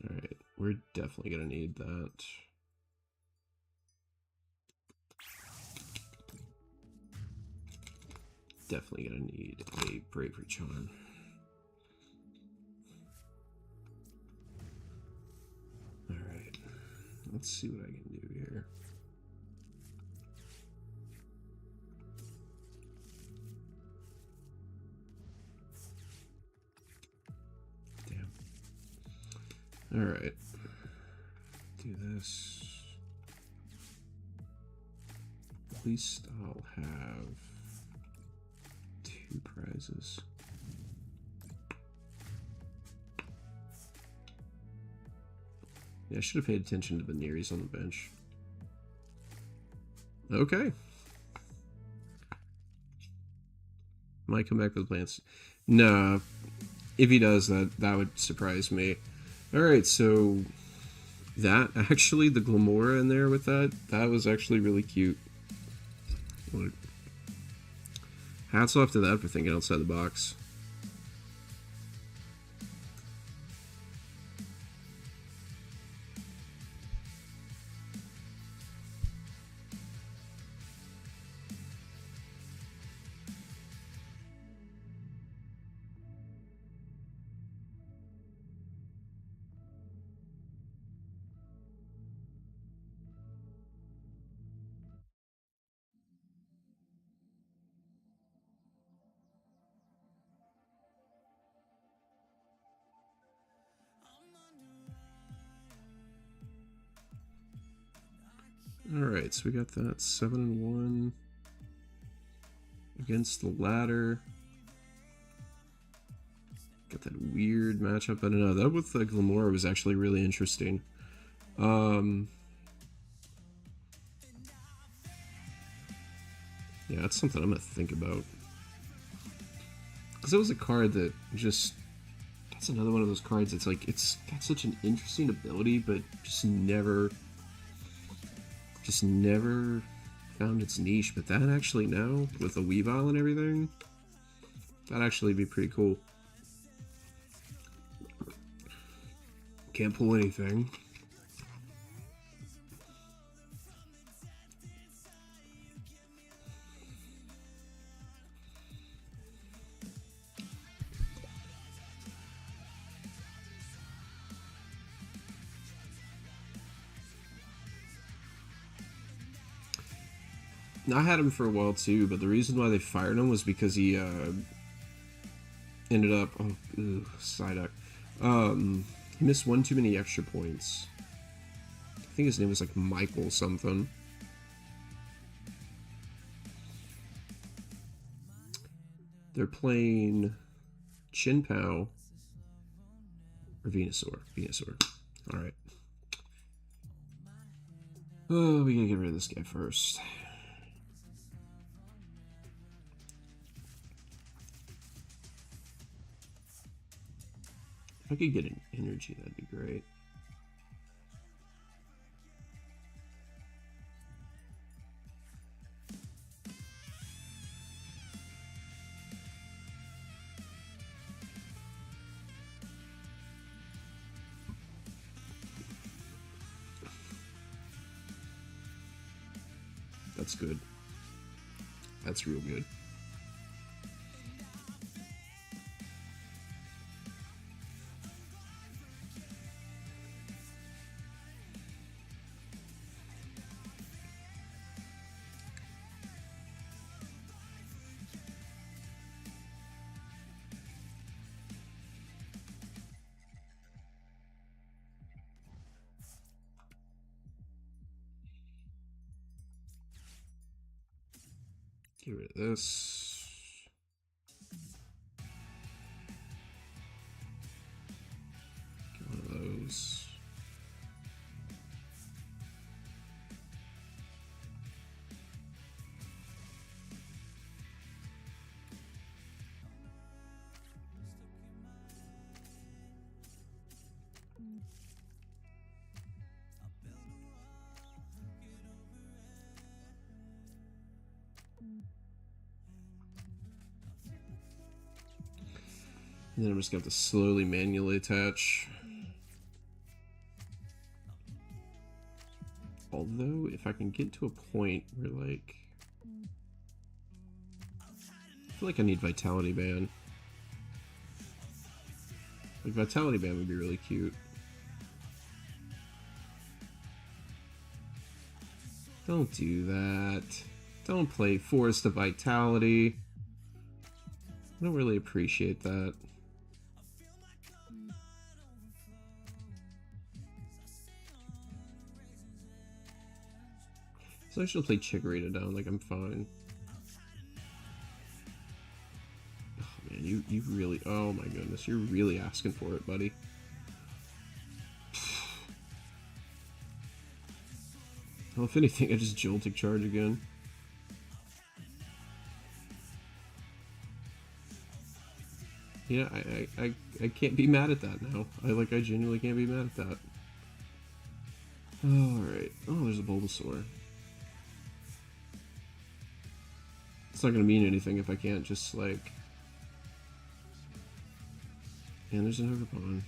alright, we're definitely gonna need that. Definitely gonna need a Bravery Charm. Alright, let's see what I can do here. Damn. Alright. Do this. At least I'll have 2 prizes. Yeah, I should have paid attention to the Neries on the bench. Okay. Might come back with plans. Nah. If he does, that would surprise me. Alright, so that actually, the Glamora in there with that was actually really cute. Look. Hats off to that for thinking outside the box. Alright, so we got that 7-1 against the ladder. Got that weird matchup. I don't know. That with the Glamora was actually really interesting. Yeah, that's something I'm gonna think about. Because that was a card that just... That's another one of those cards that's like, it's got such an interesting ability, but just never found its niche. But that actually now, with the Weavile and everything, that'd actually be pretty cool. Can't pull anything. I had him for a while too, but the reason why they fired him was because he ended up Psyduck. He missed one too many extra points. I think his name was like Michael something. They're playing Chin Pao or Venusaur. Venusaur. Alright. Oh, we gotta get rid of this guy first. If I could get an energy, that'd be great. That's good. That's real good. Get rid of this. And then I'm just going to have to slowly manually attach. Although, if I can get to a point where, like... I feel like I need Vitality Band. Like, Vitality Band would be really cute. Don't do that. Don't play Forest of Vitality. I don't really appreciate that. So I should play Chikorita down, like I'm fine. Oh man, you really, oh my goodness, you're really asking for it, buddy. Well, if anything, I just Joltic Charge again. Yeah, I can't be mad at that now. I genuinely can't be mad at that. Alright. Oh, there's a Bulbasaur. It's not gonna mean anything if I can't just, like... And there's an Ogerpon.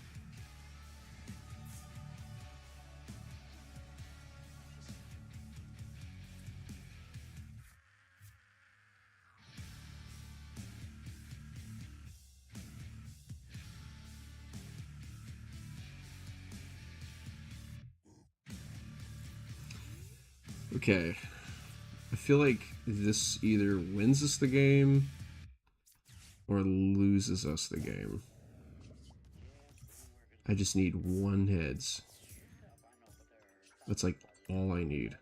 Okay. I feel like this either wins us the game or loses us the game. I just need one heads. That's like all I need.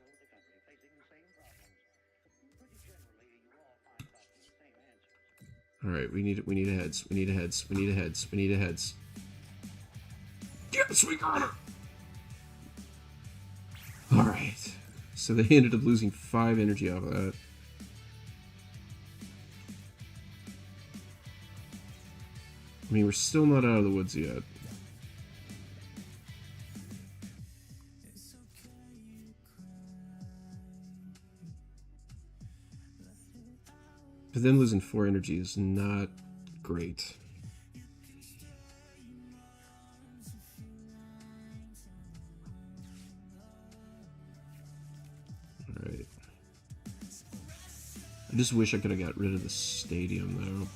Alright, we need a heads. We need a heads. We need a heads. We need a heads. Yes, we got it! Alright. So they ended up losing 5 energy off of that. I mean, we're still not out of the woods yet. But then losing 4 energy is not great. Alright. I just wish I could have got rid of the stadium, though.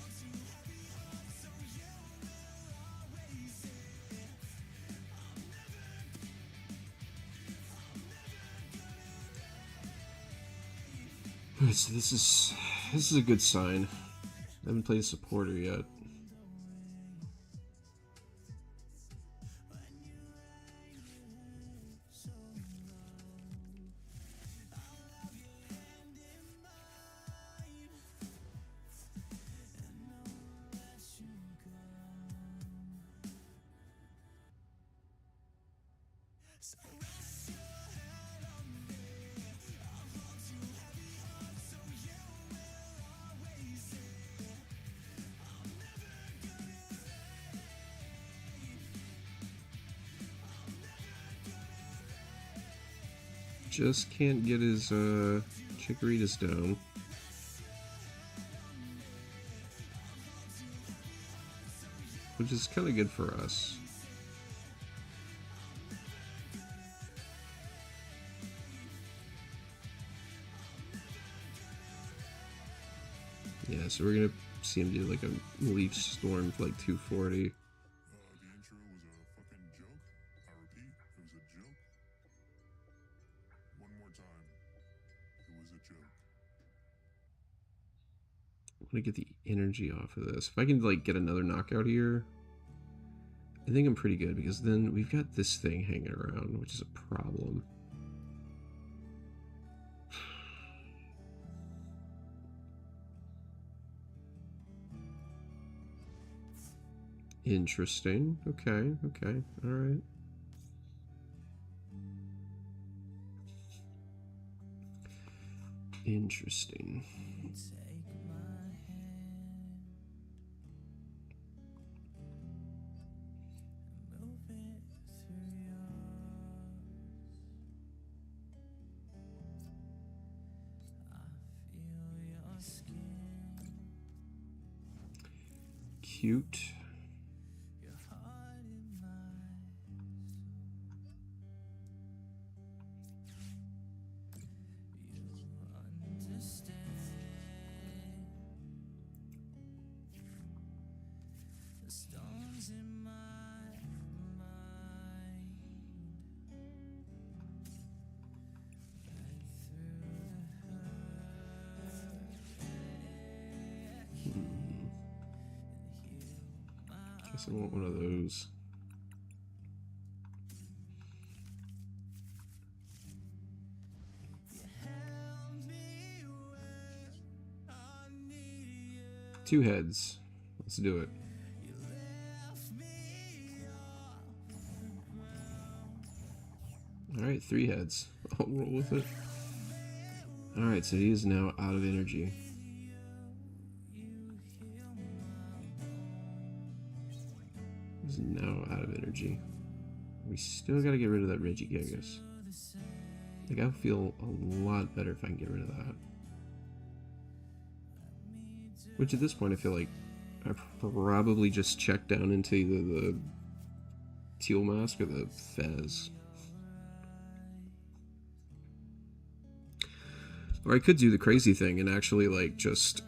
Alright, so this is a good sign. I haven't played a supporter yet. Just can't get his Chikoritas down. Which is kind of good for us. Yeah, so we're gonna see him do like a Leaf Storm for like 240. The intro was a fucking joke. I repeat, it was a joke. One more time. It was a joke. I want to get the energy off of this. If I can like get another knockout here, I think I'm pretty good, because then we've got this thing hanging around, which is a problem. Interesting. Okay, okay, alright. Interesting. Cute. Guess I want one of those. Two heads. Let's do it. Alright, three heads. I'll roll with it. Alright, so he is now out of energy. He's now out of energy. We still gotta get rid of that Regigigas. Like, I feel a lot better if I can get rid of that. Which at this point I feel like I probably just checked down into either the Teal Mask or the Fez. Or I could do the crazy thing and actually, like, just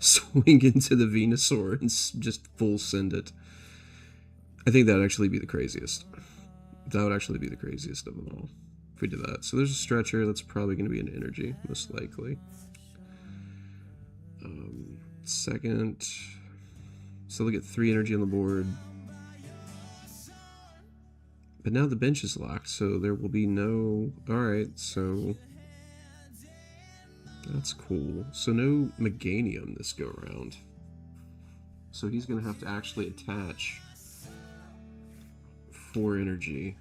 swing into the Venusaur and just full send it. I think that'd actually be the craziest. That would actually be the craziest of them all, if we did that. So there's a Stretcher that's probably going to be an energy, most likely. Second, still get 3 energy on the board. But now the bench is locked, so there will be no... Alright, so... That's cool. So no Meganium this go around. So he's going to have to actually attach 4 energy.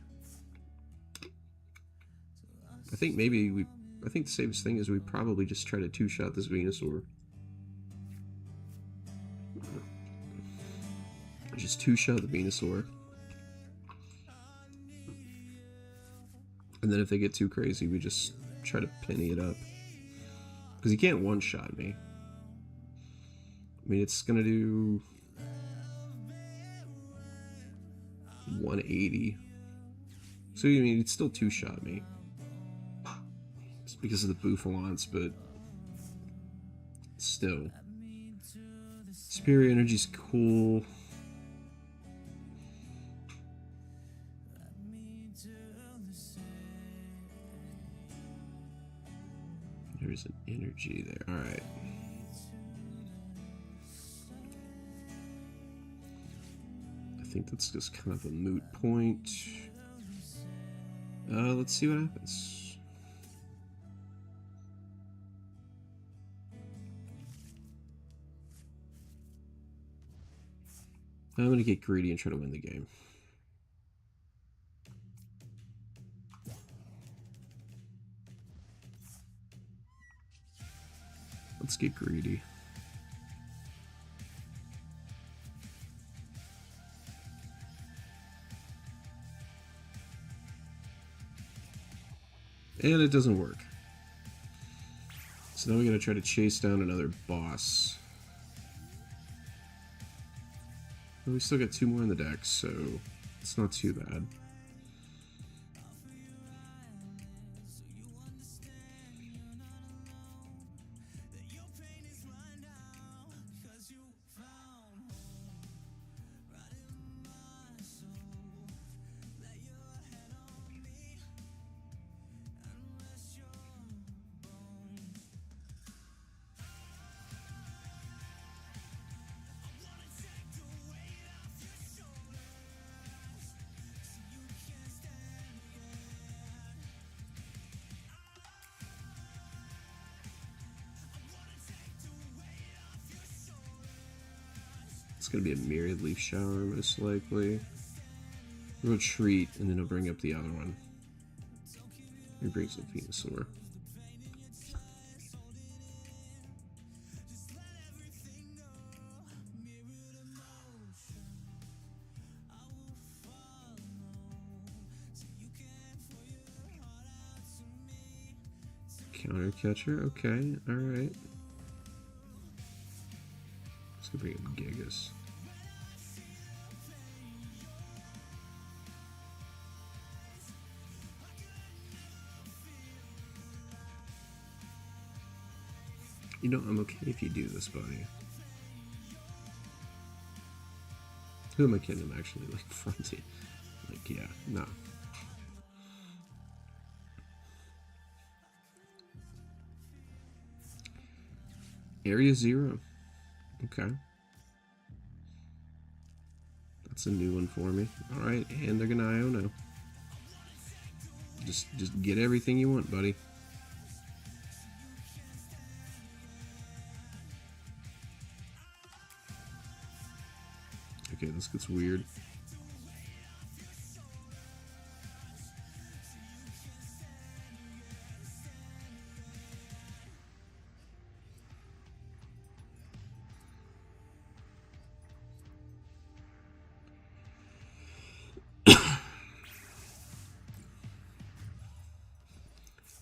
I think maybe we... I think the safest thing is we probably just try to 2-shot this Venusaur. Just 2-shot the Venusaur. And then if they get too crazy, we just try to penny it up. Because he can't 1-shot me. I mean, it's gonna do 180. So, I mean, it's still 2-shot me. It's because of the Bouffalance, but still. Superior Energy's cool. There's an energy there. Alright. I think that's just kind of a moot point. Let's see what happens. I'm going to get greedy and try to win the game. Let's get greedy. And it doesn't work. So now we gotta try to chase down another boss. But we still got 2 more in the deck, so it's not too bad. It's gonna be a Myriad Leaf Shower, most likely. Retreat, and then he'll bring up the other one. He brings up Venusaur. Counter Catcher, okay, alright. Let's go bring up Gigas. You know, I'm okay if you do this, buddy. Who am I kidding? I'm actually, like, fronted. Like, yeah, no. Area 0. Okay. That's a new one for me. Alright, and they're gonna IO now. Just get everything you want, buddy. Okay, this gets weird.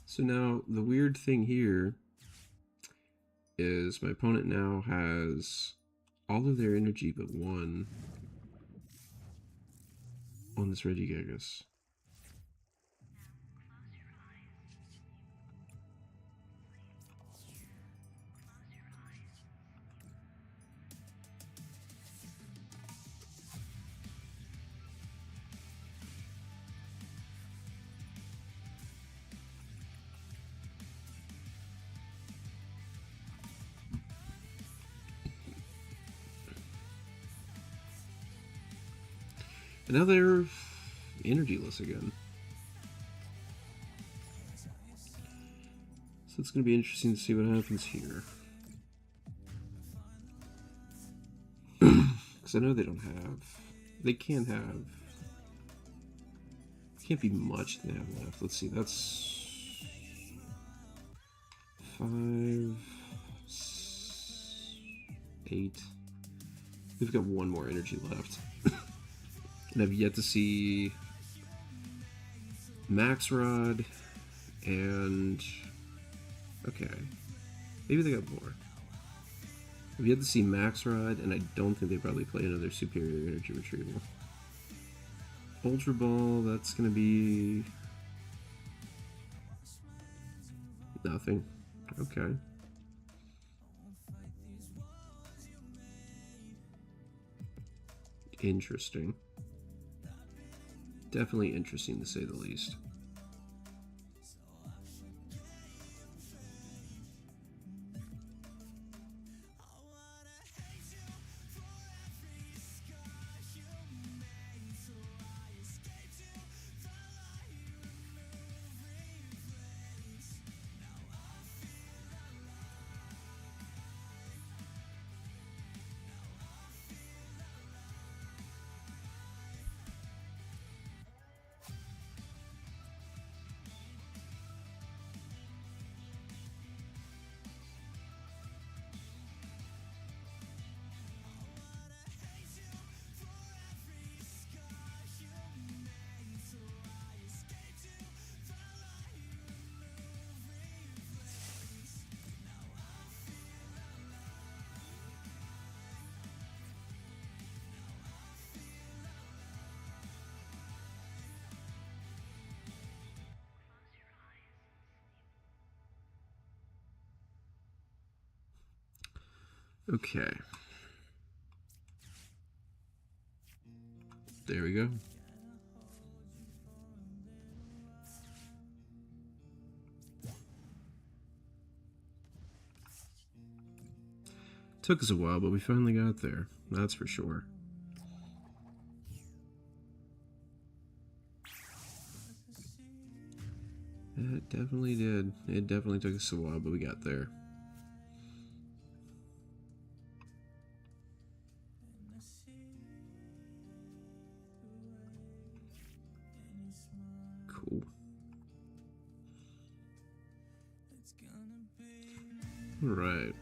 So now, the weird thing here is my opponent now has all of their energy but one on this Regigigas. And now they're energyless again. So it's going to be interesting to see what happens here. Because I know they don't have... They can't have... Can't be much they have left. Let's see, that's... 5... 8... We've got one more energy left. And I've yet to see Max Rod and... Okay. Maybe they got more. I've yet to see Max Rod, and I don't think they probably play another Superior Energy Retrieval. Ultra Ball, that's gonna be... nothing. Okay. Interesting. Definitely interesting to say the least. Okay. There we go. Took us a while, but we finally got there. That's for sure. It definitely did. It definitely took us a while, but we got there. Cool. All right.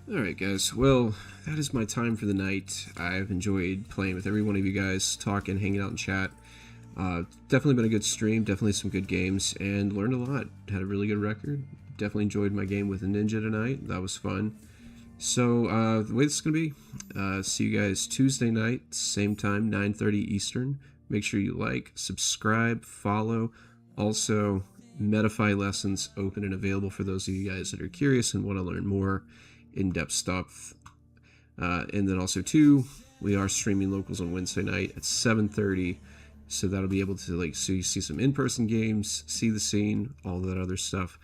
Alright guys, well, that is my time for the night. I've enjoyed playing with every one of you guys, talking, hanging out in chat. Definitely been a good stream, definitely some good games, and learned a lot. Had a really good record. Definitely enjoyed my game with a ninja tonight. That was fun. So, the way this is going to be, see you guys Tuesday night, same time, 9:30 Eastern. Make sure you like, subscribe, follow. Also, Metafy lessons open and available for those of you guys that are curious and want to learn more in-depth stuff. And then also too, we are streaming locals on Wednesday night at 7:30, so that'll be able to so you see some in-person games, see the scene, all that other stuff.